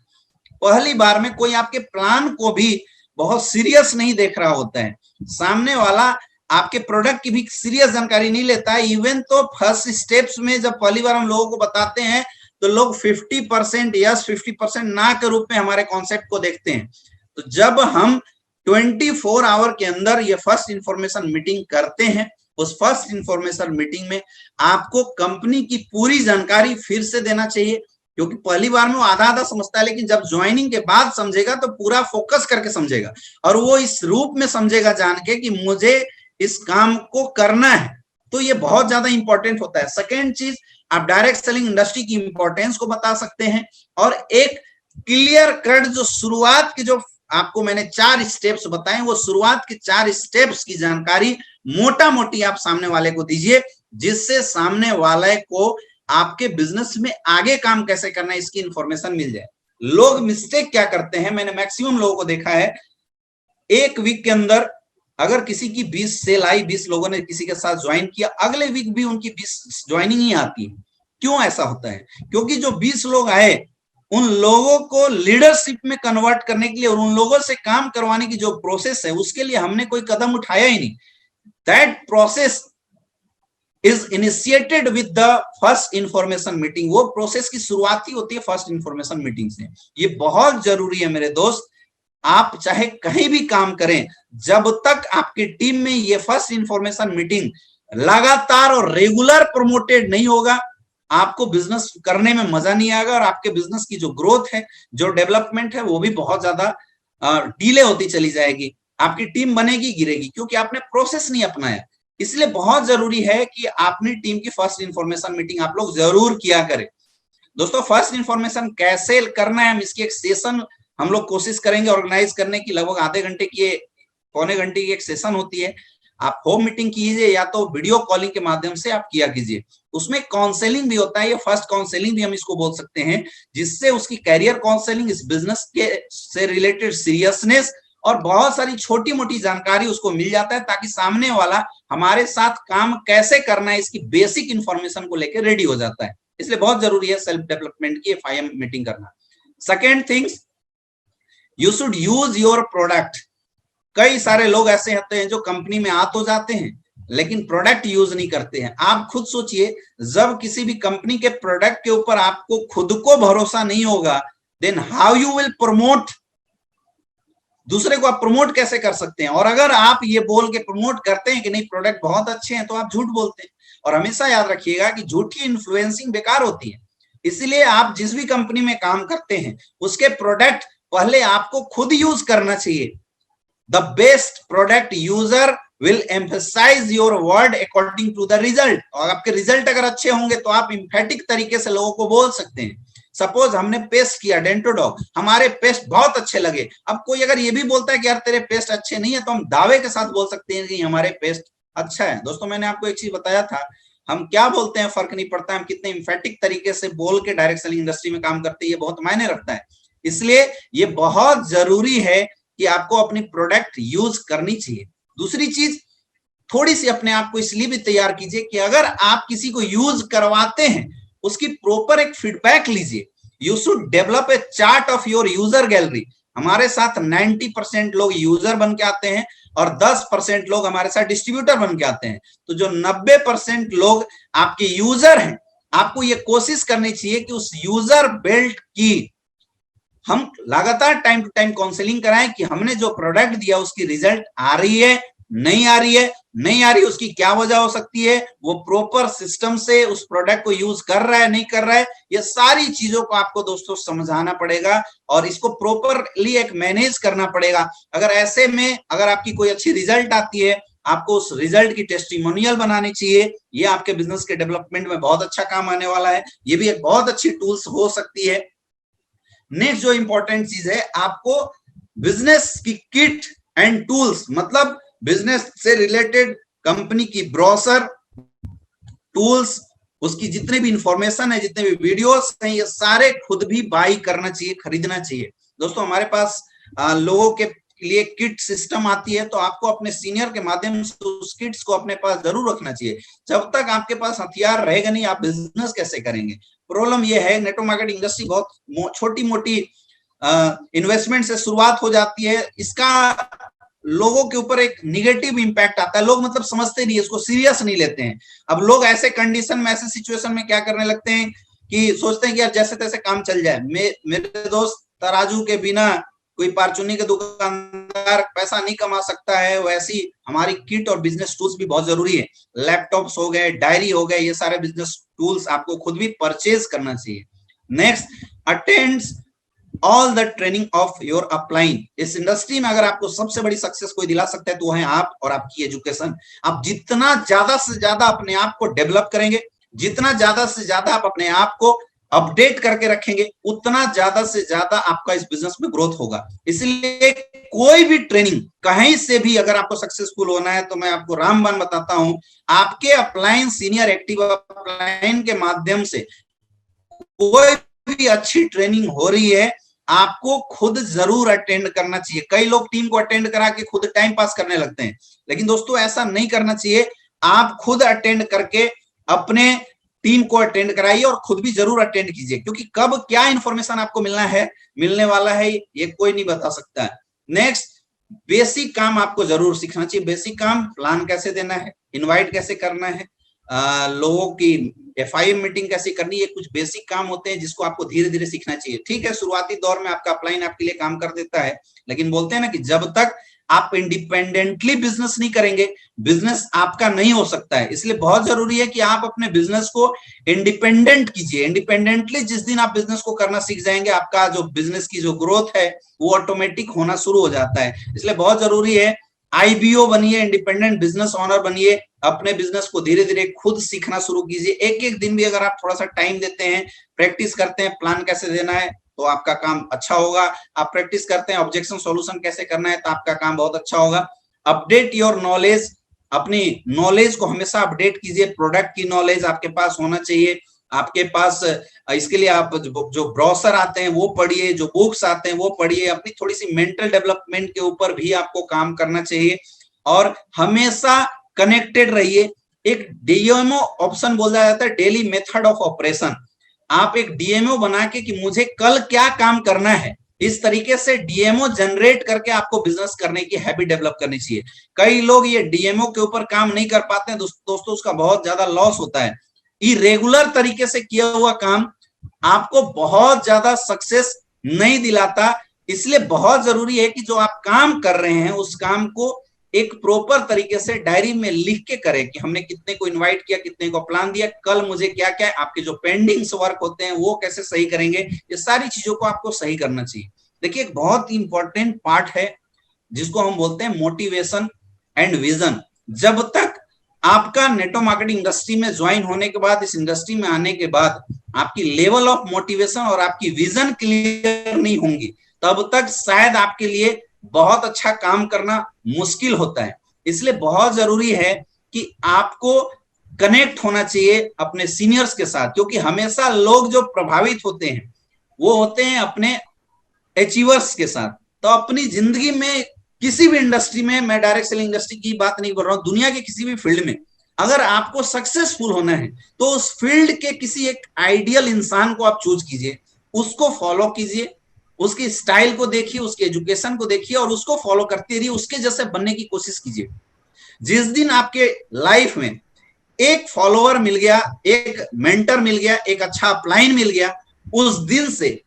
पहली बार में कोई आपके प्लान को भी बहुत सीरियस नहीं देख रहा होता है, सामने वाला आपके प्रोडक्ट की भी सीरियस जानकारी नहीं लेता है। इवन तो फर्स्ट स्टेप्स में जब पहली बार हम लोगों को बताते हैं तो लोग 50% यस 50% ना के रूप में हमारे कॉन्सेप्ट को देखते हैं। तो जब हम 24 आवर के अंदर ये फर्स्ट इंफॉर्मेशन मीटिंग करते हैं, उस फर्स्ट इंफॉर्मेशन मीटिंग में आपको कंपनी की पूरी जानकारी फिर से देना चाहिए, क्योंकि पहली बार में वो आधा आधा समझता है, लेकिन जब ज्वाइनिंग के बाद समझेगा तो पूरा फोकस करके समझेगा, और वो इस रूप में समझेगा जान के कि मुझे इस काम को करना है। तो ये बहुत ज्यादा इंपॉर्टेंट होता है। सेकेंड चीज, आप डायरेक्ट सेलिंग इंडस्ट्री की इंपॉर्टेंस को बता सकते हैं, और एक क्लियर कट जो शुरुआत की, जो आपको मैंने 4 स्टेप्स बताए, वो शुरुआत के 4 स्टेप्स की जानकारी मोटा मोटी आप सामने वाले को दीजिए, जिससे सामने वाले को आपके बिजनेस में आगे काम कैसे करना है इसकी इंफॉर्मेशन मिल जाए। लोग मिस्टेक क्या करते हैं, मैंने मैक्सिमम लोगों को देखा है, एक वीक के अंदर अगर किसी की 20 सेल आई, 20 लोगों ने किसी के साथ ज्वाइन किया, अगले वीक भी उनकी 20 ज्वाइनिंग ही आती है। क्यों ऐसा होता है? क्योंकि जो 20 लोग आए, उन लोगों को लीडरशिप में कन्वर्ट करने के लिए और उन लोगों से काम करवाने की जो प्रोसेस है, उसके लिए हमने कोई कदम उठाया ही नहीं। That process is initiated with the first information meeting. वो प्रोसेस की शुरुआत ही होती है फर्स्ट इंफॉर्मेशन मीटिंग से। ये बहुत जरूरी है मेरे दोस्त। आप चाहे कहीं भी काम करें, जब तक आपकी टीम में ये फर्स्ट इंफॉर्मेशन मीटिंग लगातार और रेगुलर प्रमोटेड नहीं होगा, आपको बिजनेस करने में मजा नहीं आएगा, और आपके बिजनेस की जो ग्रोथ है, जो डेवलपमेंट है, वो भी बहुत ज्यादा डिले होती चली जाएगी। आपकी टीम बनेगी, गिरेगी, क्योंकि आपने प्रोसेस नहीं अपनाया। इसलिए बहुत जरूरी है कि अपनी टीम की फर्स्ट इंफॉर्मेशन मीटिंग आप लोग जरूर किया करें। दोस्तों, फर्स्ट इंफॉर्मेशन कैसे करना है, हम इसकी एक सेशन हम लोग कोशिश करेंगे ऑर्गेनाइज करने की। लगभग आधे घंटे की, पौने घंटे की एक सेशन होती है। आप होम मीटिंग कीजिए या तो वीडियो कॉलिंग के माध्यम से आप किया कीजिए। उसमें काउंसलिंग भी होता है, ये फर्स्ट काउंसलिंग भी हम इसको बोल सकते हैं, जिससे उसकी कैरियर काउंसलिंग, इस बिजनेस के से रिलेटेड सीरियसनेस और बहुत सारी छोटी मोटी जानकारी उसको मिल जाता है, ताकि सामने वाला हमारे साथ काम कैसे करना है इसकी बेसिक इंफॉर्मेशन को लेकर रेडी हो जाता है। इसलिए बहुत जरूरी है सेल्फ डेवलपमेंट की FIM मीटिंग करना। Second things, you should use your product. कई सारे लोग ऐसे होते हैं जो कंपनी में आ तो जाते हैं लेकिन प्रोडक्ट यूज नहीं करते हैं। आप खुद सोचिए, जब किसी भी कंपनी के प्रोडक्ट के ऊपर आपको खुद को भरोसा नहीं होगा, then how you will promote, दूसरे को आप प्रमोट कैसे कर सकते हैं? और अगर आप ये बोल के प्रमोट करते हैं कि नहीं प्रोडक्ट बहुत अच्छे हैं, तो आप झूठ बोलते हैं। और हमेशा याद रखिएगा कि झूठी इन्फ्लुएंसिंग बेकार होती है। इसलिए आप जिस भी कंपनी में काम करते हैं उसके प्रोडक्ट पहले आपको खुद यूज करना चाहिए। The best product user will emphasize your word according to the result. और आपके रिजल्ट अगर अच्छे होंगे तो आप इंफेटिक तरीके से लोगों को बोल सकते हैं। सपोज हमने पेस्ट किया डेंटोडॉग, हमारे पेस्ट बहुत अच्छे लगे। अब कोई अगर ये भी बोलता है कि यार तेरे पेस्ट अच्छे नहीं है, तो हम दावे के साथ बोल सकते हैं कि हमारे पेस्ट अच्छा है। दोस्तों, मैंने आपको एक चीज बताया था, हम क्या बोलते हैं फर्क नहीं पड़ता, हम कितने इंफेटिक तरीके से बोल के डायरेक्ट सेलिंग इंडस्ट्री में काम करते हैं, ये बहुत मायने रखता है। इसलिए ये बहुत जरूरी है कि आपको अपनी प्रोडक्ट यूज करनी चाहिए। दूसरी चीज, थोड़ी सी अपने आप को इसलिए भी तैयार कीजिए कि अगर आप किसी को यूज करवाते हैं, उसकी प्रॉपर एक फीडबैक लीजिए। You should develop a chart of your user gallery. हमारे साथ 90% लोग यूजर बन के आते हैं और 10% लोग हमारे साथ डिस्ट्रीब्यूटर बन के आते हैं। तो जो 90% लोग आपके यूजर हैं, आपको ये कोशिश करनी चाहिए कि उस यूजर बेल्ट की हम लगातार टाइम टू टाइम काउंसलिंग कराएं कि हमने जो प्रोडक्ट दिया उसकी रिजल्ट आ रही है, नहीं आ रही है, नहीं आ रही, उसकी क्या वजह हो सकती है, वो प्रॉपर सिस्टम से उस प्रोडक्ट को यूज कर रहा है, नहीं कर रहा है। ये सारी चीजों को आपको दोस्तों समझाना पड़ेगा और इसको प्रॉपरली एक मैनेज करना पड़ेगा। अगर ऐसे में अगर आपकी कोई अच्छी रिजल्ट आती है, आपको उस रिजल्ट की टेस्टिमोनियल बनानी चाहिए। ये आपके बिजनेस के डेवलपमेंट में बहुत अच्छा काम आने वाला है। ये भी एक बहुत अच्छी टूल्स हो सकती है। नेक्स्ट जो इंपॉर्टेंट चीज है, आपको बिजनेस की किट एंड टूल्स, मतलब बिजनेस से रिलेटेड कंपनी की ब्रोशर, टूल्स, उसकी जितने भी इंफॉर्मेशन है, जितने भी वीडियोस हैं, ये सारे खुद भी बाई करना चाहिए, खरीदना चाहिए। दोस्तों, हमारे पास लोगों के लिए किट सिस्टम आती है, तो आपको अपने सीनियर के माध्यम से उस किट्स को अपने पास जरूर रखना चाहिए। जब तक आपके पास हथियार रहेगा नहीं, आप बिजनेस कैसे करेंगे? प्रॉब्लम यह है, नेटवर्क मार्केटिंग इंडस्ट्री बहुत छोटी मोटी इन्वेस्टमेंट से शुरुआत हो जाती है। इसका लोगों के ऊपर एक निगेटिव इंपैक्ट आता है। लोग मतलब समझते नहीं, इसको सीरियस नहीं लेते हैं। अब लोग ऐसे कंडीशन में, ऐसे सिचुएशन में क्या करने लगते हैं कि सोचते हैं कि यार जैसे तैसे काम चल जाए। मेरे दोस्त, तराजू के बिना कोई परचूनी के दुकानदार पैसा नहीं कमा सकता है, वैसी हमारी किट और बिजनेस टूल्स भी बहुत जरूरी है। लैपटॉप्स हो गए, डायरी हो गए, ये सारे बिजनेस टूल्स आपको खुद भी परचेज करना चाहिए। Next, attends all the training of your upline. इस इंडस्ट्री में अगर आपको सबसे बड़ी सक्सेस कोई दिला सकता है तो है आप और आपकी एजुकेशन। आप जितना ज्यादा से ज्यादा अपने आप को डेवलप करेंगे, जितना ज्यादा से ज्यादा आप अपने आप को अपडेट करके रखेंगे, उतना ज्यादा से ज्यादा आपका इस बिजनेस में ग्रोथ होगा। इसलिए कोई भी ट्रेनिंग कहीं से भी अगर आपको सक्सेसफुल होना है, तो मैं आपको रामबाण बताता हूं, आपके अपलाइन सीनियर एक्टिव अपलाइन के माध्यम से कोई भी अच्छी ट्रेनिंग हो रही है, आपको खुद जरूर अटेंड करना चाहिए। कई लोग टीम को अटेंड करा के खुद टाइम पास करने लगते हैं, लेकिन दोस्तों ऐसा नहीं करना चाहिए। आप खुद अटेंड करके अपने टीम को अटेंड कराइए और खुद भी जरूर अटेंड कीजिए, क्योंकि कब क्या इंफॉर्मेशन आपको मिलने वाला है, ये कोई नहीं बता सकता है। नेक्स्ट, बेसिक काम आपको जरूर सीखना चाहिए। बेसिक काम, प्लान कैसे देना है, इनवाइट कैसे करना है, लोगों की FIM मीटिंग कैसे करनी है, कुछ बेसिक काम होते हैं जिसको आपको धीरे धीरे सीखना चाहिए। ठीक है, शुरुआती दौर में आपका अपलाइन आपके लिए काम कर देता है, लेकिन बोलते हैं ना कि जब तक आप इंडिपेंडेंटली बिजनेस नहीं करेंगे, बिजनेस आपका नहीं हो सकता है। इसलिए बहुत जरूरी है कि आप अपने बिजनेस को इंडिपेंडेंट कीजिए। इंडिपेंडेंटली जिस दिन आप बिजनेस को करना सीख जाएंगे, आपका जो बिजनेस की जो ग्रोथ है वो ऑटोमेटिक होना शुरू हो जाता है। इसलिए बहुत जरूरी है, IBO बनिए, इंडिपेंडेंट बिजनेस ओनर बनिए, अपने बिजनेस को धीरे धीरे खुद सीखना शुरू कीजिए। एक एक दिन भी अगर आप थोड़ा सा टाइम देते हैं, प्रैक्टिस करते हैं प्लान कैसे देना है, तो आपका काम अच्छा होगा। आप प्रैक्टिस करते हैं ऑब्जेक्शन सॉल्यूशन कैसे करना है, तो आपका काम बहुत अच्छा होगा। अपडेट योर नॉलेज अपनी नॉलेज को हमेशा अपडेट कीजिए, प्रोडक्ट की नॉलेज आपके पास होना चाहिए आपके पास। इसके लिए आप जो ब्रोशर आते हैं वो पढ़िए, जो बुक्स आते हैं वो पढ़िए, अपनी थोड़ी सी मेंटल डेवलपमेंट के ऊपर भी आपको काम करना चाहिए और हमेशा कनेक्टेड रहिए। एक डीएमओ ऑप्शन बोला जाता है, डेली मेथड ऑफ ऑपरेशन। आप एक डीएमओ बना के कि मुझे कल क्या काम करना है, इस तरीके से डीएमओ जनरेट करके आपको बिजनेस करने की हैबिट डेवलप करनी चाहिए। कई लोग ये डीएमओ के ऊपर काम नहीं कर पाते हैं दोस्तों, उसका बहुत ज्यादा लॉस होता है। इरेगुलर तरीके से किया हुआ काम आपको बहुत ज्यादा सक्सेस नहीं दिलाता, इसलिए बहुत जरूरी है कि जो आप काम कर रहे हैं उस काम को एक प्रॉपर तरीके से डायरी में लिख के करें कि हमने कितने को इनवाइट किया, कितने को प्लान दिया, कल मुझे क्या क्या, आपके जो पेंडिंग्स वर्क होते हैं वो कैसे सही करेंगे, ये सारी चीजों को आपको सही करना चाहिए। देखिए एक बहुत ही इंपॉर्टेंट पार्ट है जिसको हम बोलते हैं मोटिवेशन एंड विजन। जब तक आपका नेटवर्क मार्केटिंग इंडस्ट्री में ज्वाइन होने के बाद, इस इंडस्ट्री में आने के बाद आपकी लेवल ऑफ मोटिवेशन और आपकी विजन क्लियर नहीं होंगी, तब तक शायद आपके लिए बहुत अच्छा काम करना मुश्किल होता है। इसलिए बहुत जरूरी है कि आपको कनेक्ट होना चाहिए अपने सीनियर्स के साथ, क्योंकि हमेशा लोग जो प्रभावित होते हैं वो होते हैं अपने अचीवर्स के साथ। तो अपनी जिंदगी में किसी भी इंडस्ट्री में, मैं डायरेक्ट सेलिंग इंडस्ट्री की बात नहीं कर रहा हूं, दुनिया के किसी भी फील्ड में अगर आपको सक्सेसफुल होना है तो उस फील्ड के किसी एक आइडियल इंसान को आप चूज कीजिए, उसको फॉलो कीजिए, उसकी स्टाइल को देखिए, उसके एजुकेशन को देखिए और उसको फॉलो करते रहिए, उसके जैसे बनने की कोशिश कीजिए। जिस दिन आपके लाइफ में एक फॉलोअर मिल गया, एक मेंटर मिल गया, एक अच्छा अपलाइन मिल गया, उस दिन से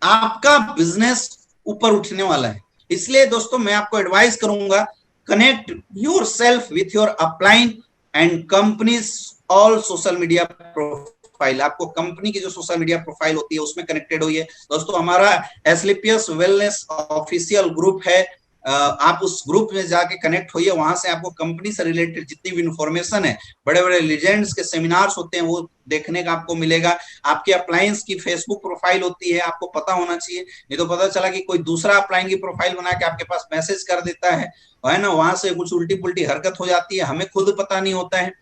आपका बिजनेस ऊपर उठने वाला है। इसलिए दोस्तों मैं आपको एडवाइस करूंगा, connect your self with your upline and companies all social media profile. आपको कंपनी की जो सोशल मीडिया प्रोफाइल होती है उसमें कनेक्टेड होइए। दोस्तों हमारा एसलीपीएस वेलनेस ऑफिशियल ग्रुप है, आप उस ग्रुप में जाके कनेक्ट होइए, वहां से आपको कंपनी से रिलेटेड जितनी भी इंफॉर्मेशन है, बड़े बड़े लीजेंड्स के सेमिनार्स होते हैं वो देखने का आपको मिलेगा। आपके अप्लायंस की फेसबुक प्रोफाइल होती है, आपको पता होना चाहिए, नहीं तो पता चला कि कोई दूसरा अप्लायन की प्रोफाइल बना के आपके पास मैसेज कर देता है ना, वहां से कुछ उल्टी पुल्टी हरकत हो जाती है, हमें खुद पता नहीं होता है।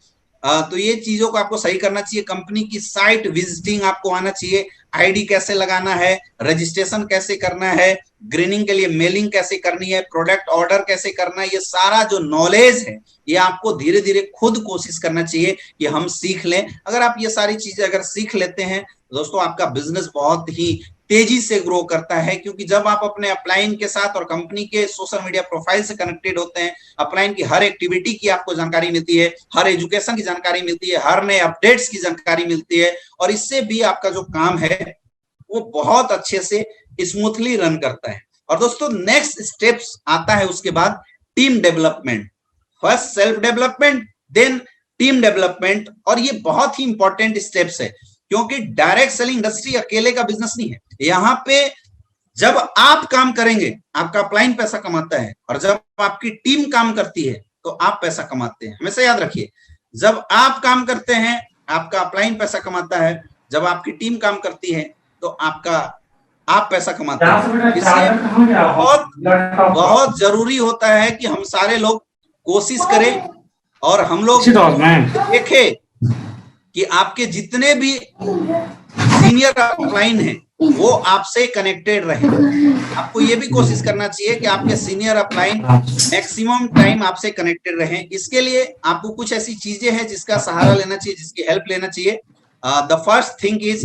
तो ये चीजों को आपको सही करना चाहिए। कंपनी की साइट विजिटिंग आपको आना चाहिए, आईडी कैसे लगाना है, रजिस्ट्रेशन कैसे करना है, ग्रीनिंग के लिए मेलिंग कैसे करनी है, प्रोडक्ट ऑर्डर कैसे करना है, ये सारा जो नॉलेज है ये आपको धीरे धीरे खुद कोशिश करना चाहिए कि हम सीख लें। अगर आप ये सारी चीजें अगर सीख लेते हैं दोस्तों, आपका बिजनेस बहुत ही तेजी से ग्रो करता है, क्योंकि जब आप अपने अपलाइन के साथ और कंपनी के सोशल मीडिया प्रोफाइल से कनेक्टेड होते हैं, अपलाइन की हर एक्टिविटी की आपको जानकारी मिलती है, हर एजुकेशन की जानकारी मिलती है, हर नए अपडेट्स की जानकारी मिलती है, और इससे भी आपका जो काम है वो बहुत अच्छे से स्मूथली रन करता है। और दोस्तों नेक्स्ट स्टेप्स आता है उसके बाद team development. First self development, then team development, और ये बहुत ही इंपॉर्टेंट स्टेप्स है, क्योंकि डायरेक्ट सेलिंग इंडस्ट्री अकेले का बिजनेस नहीं है। यहाँ पे जब आप काम करेंगे आपका अपलाइन पैसा कमाता है, और जब आपकी टीम काम करती है तो आप पैसा कमाते हैं। हमेशा याद रखिए, जब आप काम करते हैं आपका अपलाइन पैसा कमाता है, जब आपकी टीम काम करती है तो आप पैसा कमाते हैं। इसलिए बहुत बहुत जरूरी होता है कि हम सारे लोग कोशिश करें और हम लोग देखें कि आपके जितने भी सीनियर अपलाइन हैं वो आपसे कनेक्टेड रहे। आपको ये भी कोशिश करना चाहिए कि आपके सीनियर अपलाइन मैक्सिमम टाइम आपसे कनेक्टेड रहें। इसके लिए आपको कुछ ऐसी चीजें हैं जिसका सहारा लेना चाहिए, जिसकी हेल्प लेना चाहिए। The first thing is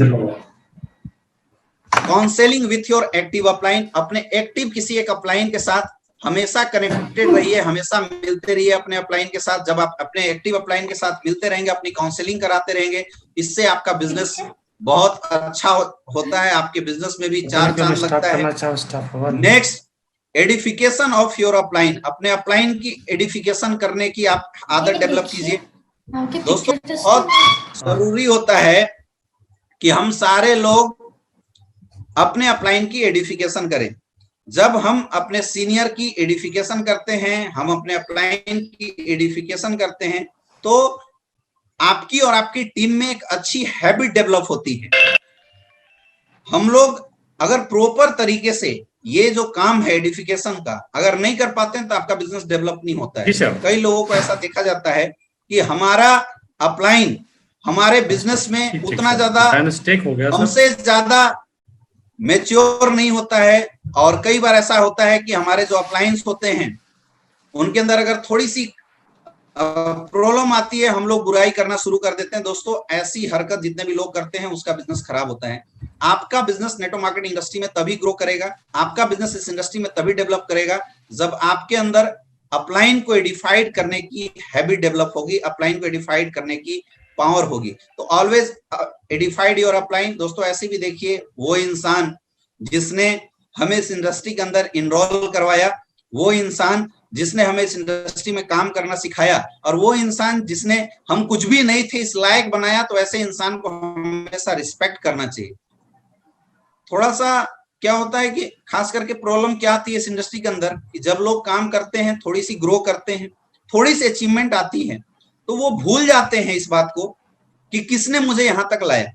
counselling with your active upline. अपने एक्टिव किसी एक अपलाइन के साथ हमेशा कनेक्टेड रहिए, हमेशा मिलते रहिए अपने अपलाइन के साथ। जब आप अपने एक्टिव अपलाइन के साथ मिलते रहेंगे, अपनी काउंसलिंग कराते रहेंगे, इससे आपका बिजनेस बहुत अच्छा होता है, आपके बिजनेस में भी चार चांद लगता है। Next, edification of your upline. अपने अपलाइन की एडिफिकेशन करने की आप आदत डेवलप कीजिए। दोस्तों बहुत जरूरी होता है कि हम सारे लोग अपने अपलाइन की एडिफिकेशन करें। जब हम अपने सीनियर की एडिफिकेशन करते हैं, हम अपने अपलाइन की एडिफिकेशन करते हैं, तो आपकी और आपकी टीम में एक अच्छी हैबिट डेवलप होती है। हम लोग अगर प्रॉपर तरीके से ये जो काम है एडिफिकेशन का, अगर नहीं कर पाते हैं तो आपका बिजनेस डेवलप नहीं होता है। कई लोगों को ऐसा देखा जाता है कि हमारा अपलाइन हमारे बिजनेस में उतना ज्यादा हमसे ज्यादा मैच्योर नहीं होता है, और कई बार ऐसा होता है कि हमारे जो अपलाइंस होते हैं उनके अंदर अगर थोड़ी सी प्रॉब्लम आती है, हम लोग बुराई करना शुरू कर देते हैं। दोस्तों, ऐसी हरकत जितने भी लोग करते हैं उसका बिजनेस खराब होता है। आपका बिजनेस नेटवर्क मार्केटिंग इंडस्ट्री में तभी ग्रो करेगा, आपका बिजनेस इस इंडस्ट्री में तभी डेवलप करेगा जब आपके अंदर अपलाइन को एडिफाइड करने की हैबिट डेवलप होगी, अपलाइन को एडिफाइड करने की पावर होगी। तो ऑलवेज एडिफाइड योर अपलाइन। दोस्तों, ऐसे भी देखिए, वो इंसान जिसने हमें इस इंडस्ट्री के अंदर इनरोल करवाया, वो इंसान जिसने हमें इस इंडस्ट्री में काम करना सिखाया, और वो इंसान जिसने हम कुछ भी नहीं थे इस लायक बनाया, तो ऐसे इंसान को हमेशा रिस्पेक्ट करना चाहिए। थोड़ा सा क्या होता है कि खास करके प्रॉब्लम क्या आती है इस इंडस्ट्री के अंदर कि जब लोग काम करते हैं, थोड़ी सी ग्रो करते हैं, थोड़ी सी अचीवमेंट आती है, तो वो भूल जाते हैं इस बात को कि किसने मुझे यहां तक लाया।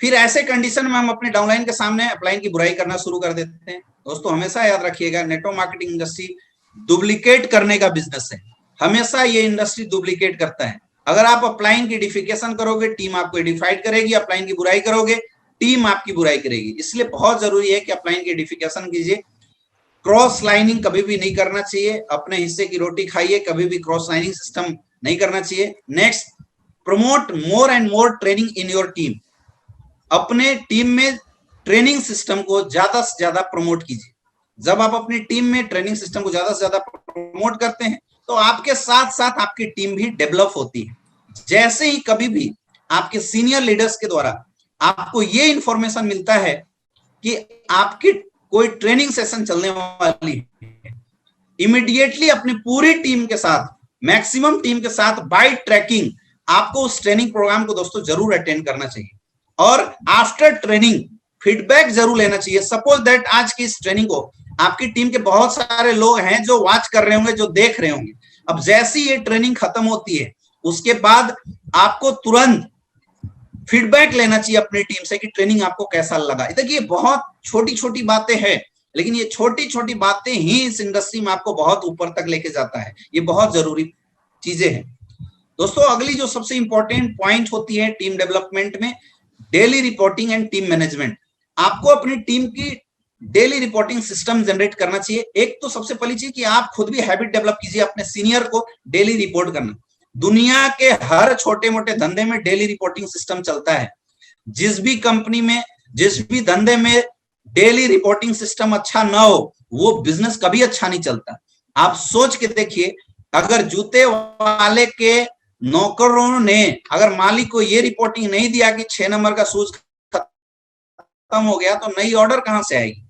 फिर ऐसे कंडीशन में हम अपने डाउनलाइन के सामने अपलाइन की बुराई करना शुरू कर देते हैं। दोस्तों, हमेशा याद रखिएगा, नेटवर्क मार्केटिंग इंडस्ट्री डुप्लीकेट करने का बिजनेस है। हमेशा ये इंडस्ट्री डुप्लीकेट करता है। अगर आप अपलाइन की एडिफिकेशन करोगे, टीम आपको एडिफाइड करेगी, अपलाइन की बुराई करोगे, टीम आपकी बुराई करेगी। इसलिए बहुत जरूरी है कि अपलाइन की एडिफिकेशन कीजिए। क्रॉस लाइनिंग कभी भी नहीं करना चाहिए, अपने हिस्से की रोटी खाइए, कभी भी क्रॉस लाइनिंग सिस्टम नहीं करना चाहिए। Next, promote more and more training in your team. अपने टीम में ट्रेनिंग सिस्टम को ज्यादा से ज्यादा प्रमोट कीजिए। जब आप अपनी टीम में ट्रेनिंग सिस्टम को ज्यादा से ज्यादा प्रमोट करते हैं तो आपके साथ साथ आपकी टीम भी डेवलप होती है। जैसे ही कभी भी आपके सीनियर लीडर्स के द्वारा आपको ये इंफॉर्मेशन मिलता है कि आपकी कोई ट्रेनिंग सेशन चलने वाली है, इमीडिएटली अपनी पूरी टीम के साथ, मैक्सिमम टीम के साथ बाय ट्रैकिंग आपको उस ट्रेनिंग प्रोग्राम को दोस्तों जरूर अटेंड करना चाहिए, और आफ्टर ट्रेनिंग फीडबैक जरूर लेना चाहिए। सपोज दैट आज की इस ट्रेनिंग को आपकी टीम के बहुत सारे लोग हैं जो वॉच कर रहे होंगे, जो देख रहे होंगे। अब जैसी ये ट्रेनिंग खत्म होती है उसके बाद आपको तुरंत फीडबैक लेना चाहिए अपनी टीम से कि ट्रेनिंग आपको कैसा लगा। देखिए, बहुत छोटी छोटी बातें हैं, लेकिन ये छोटी छोटी बातें ही इस इंडस्ट्री में आपको बहुत ऊपर तक लेके जाता है। ये बहुत जरूरी चीजें हैं। दोस्तों, अगली जो सबसे इंपॉर्टेंट पॉइंट होती है टीम डेवलपमेंट में, daily reporting and team management. आपको अपनी टीम की डेली रिपोर्टिंग सिस्टम जनरेट करना चाहिए। एक तो सबसे पहली चीज कि आप खुद भी हैबिट डेवलप कीजिए अपने सीनियर को डेली रिपोर्ट करना। दुनिया के हर छोटे मोटे धंधे में डेली रिपोर्टिंग सिस्टम चलता है। जिस भी कंपनी में, जिस भी धंधे में डेली रिपोर्टिंग सिस्टम अच्छा ना हो, वो बिजनेस कभी अच्छा नहीं चलता। आप सोच के देखिए, अगर जूते वाले के नौकरों ने अगर मालिक को ये रिपोर्टिंग नहीं दिया कि 6 नंबर का शूज खत्म हो गया, तो नई ऑर्डर कहां से आएगी।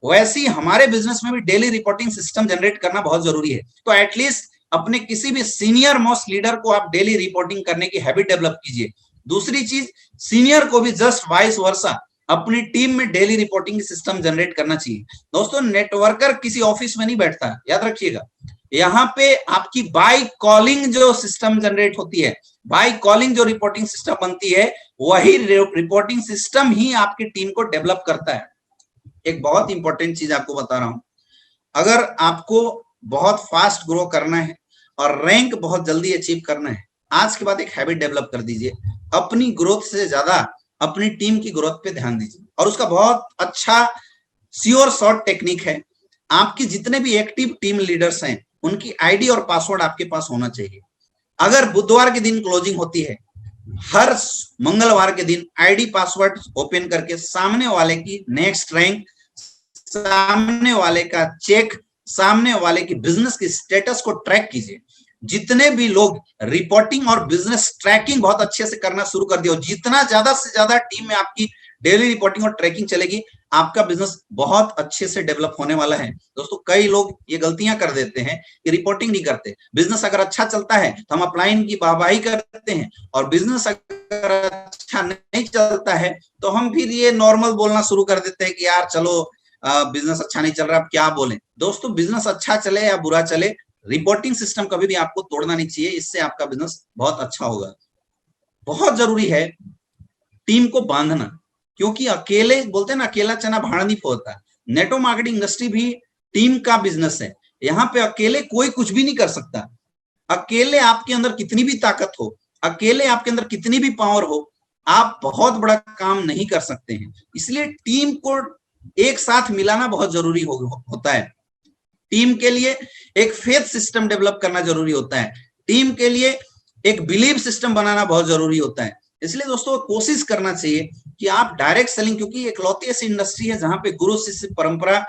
वैसे ही हमारे बिजनेस में भी डेली रिपोर्टिंग सिस्टम जनरेट करना बहुत जरूरी है। तो एटलीस्ट अपने किसी भी सीनियर मोस्ट लीडर को आप डेली रिपोर्टिंग करने की हैबिट डेवलप कीजिए। दूसरी चीज, सीनियर को भी जस्ट वाइस वर्सा अपनी टीम में डेली रिपोर्टिंग सिस्टम जनरेट करना चाहिए। दोस्तों, नेटवर्कर किसी ऑफिस में नहीं बैठता, याद रखिएगा। यहाँ पे आपकी बाय कॉलिंग जो सिस्टम जनरेट होती है, बाय कॉलिंग जो रिपोर्टिंग सिस्टम बनती है, वही रिपोर्टिंग सिस्टम ही आपकी टीम को डेवलप करता है। एक बहुत इंपॉर्टेंट चीज आपको बता रहा हूं, अगर आपको बहुत फास्ट ग्रो करना है और रैंक बहुत जल्दी अचीव करना है, आज के बाद एक हैबिट डेवलप कर दीजिए। अपनी ग्रोथ से ज्यादा अपनी टीम की ग्रोथ पे ध्यान दीजिए, और उसका बहुत अच्छा श्योर शॉर्ट टेक्निक है। आपकी जितने भी एक्टिव टीम लीडर्स हैं, उनकी आईडी और पासवर्ड आपके पास होना चाहिए। अगर बुधवार के दिन क्लोजिंग होती है, हर मंगलवार के दिन आईडी पासवर्ड ओपन करके सामने वाले की नेक्स्ट रैंक, सामने वाले का चेक, सामने वाले की बिजनेस की स्टेटस को ट्रैक कीजिए। जितने भी लोग रिपोर्टिंग और बिजनेस ट्रैकिंग बहुत अच्छे से करना शुरू कर दिया, जितना ज्यादा से ज्यादा टीम में आपकी डेली रिपोर्टिंग और ट्रैकिंग चलेगी, आपका बिजनेस बहुत अच्छे से डेवलप होने वाला है। दोस्तों, कई लोग ये गलतियां कर देते हैं कि रिपोर्टिंग नहीं करते। बिजनेस अगर अच्छा चलता है तो हम अपलाइन की वाहवाही करते हैं, और बिजनेस अगर अच्छा नहीं चलता है तो हम फिर ये नॉर्मल बोलना शुरू कर देते हैं कि यार चलो बिजनेस अच्छा नहीं चल रहा, अब क्या बोलें। दोस्तों, बिजनेस अच्छा चले या बुरा चले, रिपोर्टिंग सिस्टम कभी भी आपको तोड़ना नहीं चाहिए। इससे आपका बिजनेस बहुत अच्छा होगा। बहुत जरूरी है टीम को बांधना, क्योंकि अकेले बोलते हैं ना, अकेला चना भाड़ नहीं फोड़ता। नेटवर्क मार्केटिंग इंडस्ट्री भी टीम का बिजनेस है। यहाँ पे अकेले कोई कुछ भी नहीं कर सकता। अकेले आपके अंदर कितनी भी ताकत हो, अकेले आपके अंदर कितनी भी पावर हो, आप बहुत बड़ा काम नहीं कर सकते हैं। इसलिए टीम को एक साथ मिलाना बहुत जरूरी होता है। टीम के लिए एक फेथ सिस्टम डेवलप करना जरूरी होता है। टीम के लिए एक बिलीव सिस्टम बनाना बहुत जरूरी होता है। इसलिए दोस्तों कोशिश करना चाहिए कि आप डायरेक्ट सेलिंग, क्योंकि इकलौती ऐसी इंडस्ट्री है जहां पे गुरु शिष्य परंपरा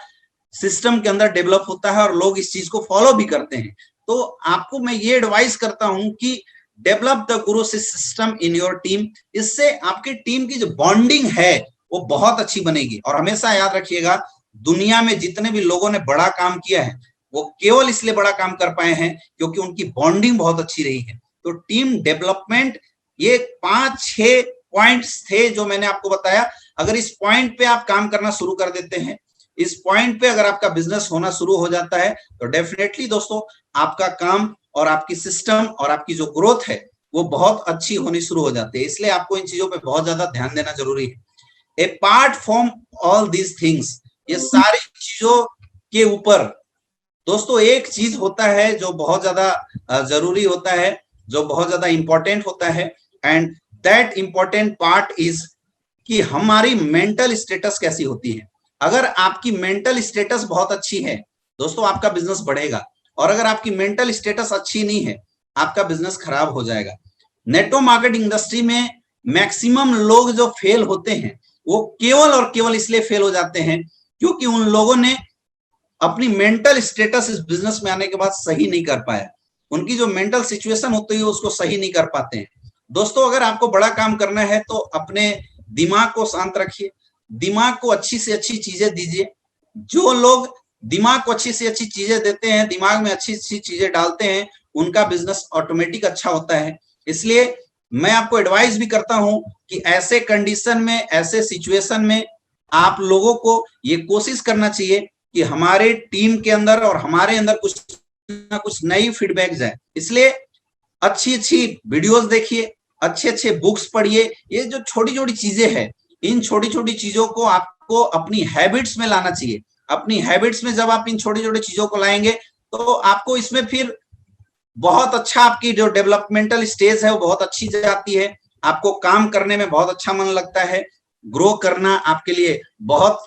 सिस्टम के अंदर डेवलप होता है और लोग इस चीज को फॉलो भी करते हैं। तो आपको मैं ये एडवाइस करता हूं कि डेवलप द गुरु शिष्य सिस्टम इन योर टीम। इससे आपकी टीम की जो बॉन्डिंग है वो बहुत अच्छी बनेगी। और हमेशा याद रखिएगा, दुनिया में जितने भी लोगों ने बड़ा काम किया है वो केवल इसलिए बड़ा काम कर पाए हैं क्योंकि उनकी बॉन्डिंग बहुत अच्छी रही है। तो टीम डेवलपमेंट, ये 5-6 पॉइंट्स थे जो मैंने आपको बताया। अगर इस पॉइंट पे आप काम करना शुरू कर देते हैं, इस पॉइंट पे अगर आपका बिजनेस होना शुरू हो जाता है, तो डेफिनेटली दोस्तों आपका काम और आपकी सिस्टम और आपकी जो ग्रोथ है वो बहुत अच्छी होनी शुरू हो जाती है। इसलिए आपको इन चीजों पे बहुत ज्यादा ध्यान देना जरूरी है। Apart from all these things, ये सारी चीजों के ऊपर दोस्तों एक चीज होता है जो बहुत ज्यादा जरूरी होता है, जो बहुत ज्यादा इंपॉर्टेंट होता है, and that important part is कि हमारी मेंटल स्टेटस कैसी होती है। अगर आपकी मेंटल स्टेटस बहुत अच्छी है दोस्तों, आपका बिजनेस बढ़ेगा। और अगर आपकी मेंटल स्टेटस अच्छी नहीं है, आपका बिजनेस खराब हो जाएगा। नेटवर्क मार्केटिंग इंडस्ट्री में मैक्सिमम लोग जो फेल होते हैं वो केवल और केवल इसलिए फेल हो जाते हैं क्योंकि उन लोगों ने अपनी मेंटल स्टेटस इस बिजनेस में आने के बाद सही नहीं कर पाया। उनकी जो मेंटल सिचुएशन होती है उसको सही नहीं कर पाते हैं। दोस्तों अगर आपको बड़ा काम करना है तो अपने दिमाग को शांत रखिए, दिमाग को अच्छी से अच्छी चीजें दीजिए। जो लोग दिमाग को अच्छी से अच्छी चीजें देते हैं, दिमाग में अच्छी अच्छी चीजें डालते हैं, उनका बिजनेस ऑटोमेटिक अच्छा होता है। इसलिए मैं आपको एडवाइस भी करता हूं कि ऐसे कंडीशन में, ऐसे सिचुएशन में आप लोगों को ये कोशिश करना चाहिए कि हमारे टीम के अंदर और हमारे अंदर कुछ ना कुछ नई फीडबैक जाए। इसलिए अच्छी अच्छी वीडियोस देखिए, अच्छे अच्छे बुक्स पढ़िए। ये जो छोटी छोटी चीजें हैं, इन छोटी छोटी चीजों को आपको अपनी हैबिट्स में लाना चाहिए। अपनी हैबिट्स में जब आप इन छोटी छोटी चीजों को लाएंगे तो आपको इसमें फिर बहुत अच्छा, आपकी जो डेवलपमेंटल स्टेज है वो बहुत अच्छी जाती है। आपको काम करने में बहुत अच्छा मन लगता है। ग्रो करना आपके लिए बहुत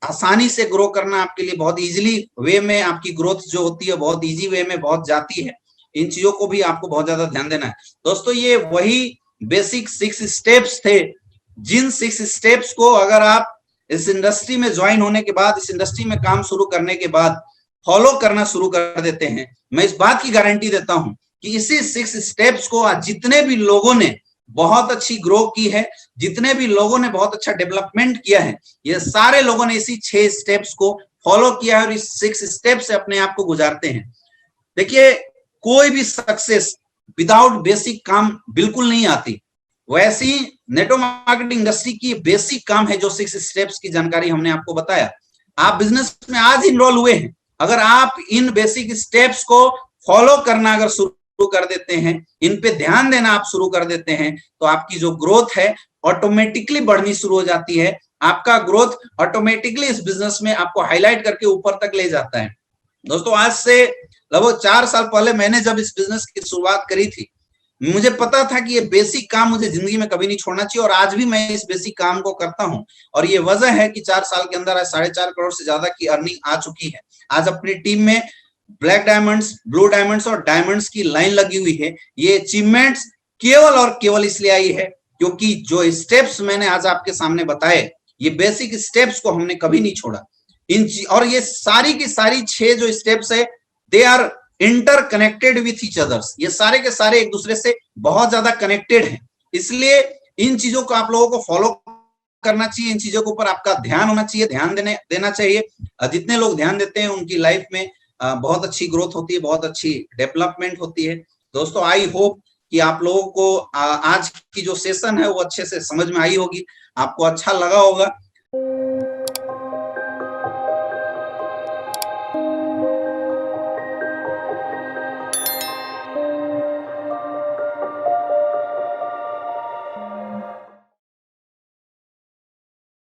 आसानी से, ग्रो करना आपके लिए बहुत इजीली वे में, आपकी ग्रोथ जो होती है बहुत इजी वे में बहुत जाती है। इन चीजों को भी आपको बहुत ज्यादा ध्यान देना है। दोस्तों ये वही बेसिक 6 स्टेप्स थे, जिन 6 स्टेप्स को अगर आप इस इंडस्ट्री में ज्वाइन होने के बाद, इस इंडस्ट्री में काम शुरू करने के बाद फॉलो करना शुरू कर देते हैं, मैं इस बात की गारंटी देता हूं कि इसी 6 स्टेप्स को आज जितने भी लोगों ने बहुत अच्छी ग्रो की है, जितने भी लोगों ने बहुत अच्छा डेवलपमेंट किया है, ये सारे लोगों ने इसी 6 स्टेप्स को फॉलो किया है और इस 6 स्टेप से अपने आप को गुजारते हैं। देखिए कोई भी सक्सेस विदाउट बेसिक काम बिल्कुल नहीं आती। वैसी नेटवर्क मार्केटिंग इंडस्ट्री की बेसिक काम है जो 6 स्टेप्स की जानकारी हमने आपको बताया। आप बिजनेस में आज इनरोल हुए हैं, अगर आप इन बेसिक स्टेप्स को फॉलो करना अगर शुरू कर देते हैं, इन पे ध्यान देना आप शुरू कर देते हैं, तो आपकी जो ग्रोथ है ऑटोमेटिकली बढ़नी शुरू हो जाती है। आपका ग्रोथ ऑटोमेटिकली इस बिजनेस में आपको हाईलाइट करके ऊपर तक ले जाता है। दोस्तों आज से लगभग 4 साल पहले मैंने जब इस बिजनेस की शुरुआत करी थी, मुझे पता था कि ये बेसिक काम मुझे जिंदगी में कभी नहीं छोड़ना चाहिए, और आज भी मैं इस बेसिक काम को करता हूं। और ये वजह है कि 4 साल के अंदर 4.5 करोड़ से ज्यादा की अर्निंग आ चुकी है। आज अपनी टीम में ब्लैक डायमंड्स, ब्लू डायमंड्स और डायमंड्स की लाइन लगी हुई है। ये अचीवमेंट्स केवल और केवल इसलिए आई है क्योंकि जो स्टेप्स मैंने आज आपके सामने बताए, ये बेसिक स्टेप्स को हमने कभी नहीं छोड़ा। और ये सारी की सारी 6 जो स्टेप्स है, they are interconnected with each others. ये सारे के सारे एक दूसरे से बहुत ज्यादा कनेक्टेड हैं। इसलिए इन चीजों को आप लोगों को फॉलो करना चाहिए, इन चीजों के ऊपर आपका ध्यान होना चाहिए, ध्यान देना चाहिए। जितने लोग ध्यान देते हैं उनकी लाइफ में बहुत अच्छी ग्रोथ होती है, बहुत अच्छी डेवलपमेंट होती है। दोस्तों आई होप कि आप लोगों को आज की जो सेशन है वो अच्छे से समझ में आई होगी, आपको अच्छा लगा होगा।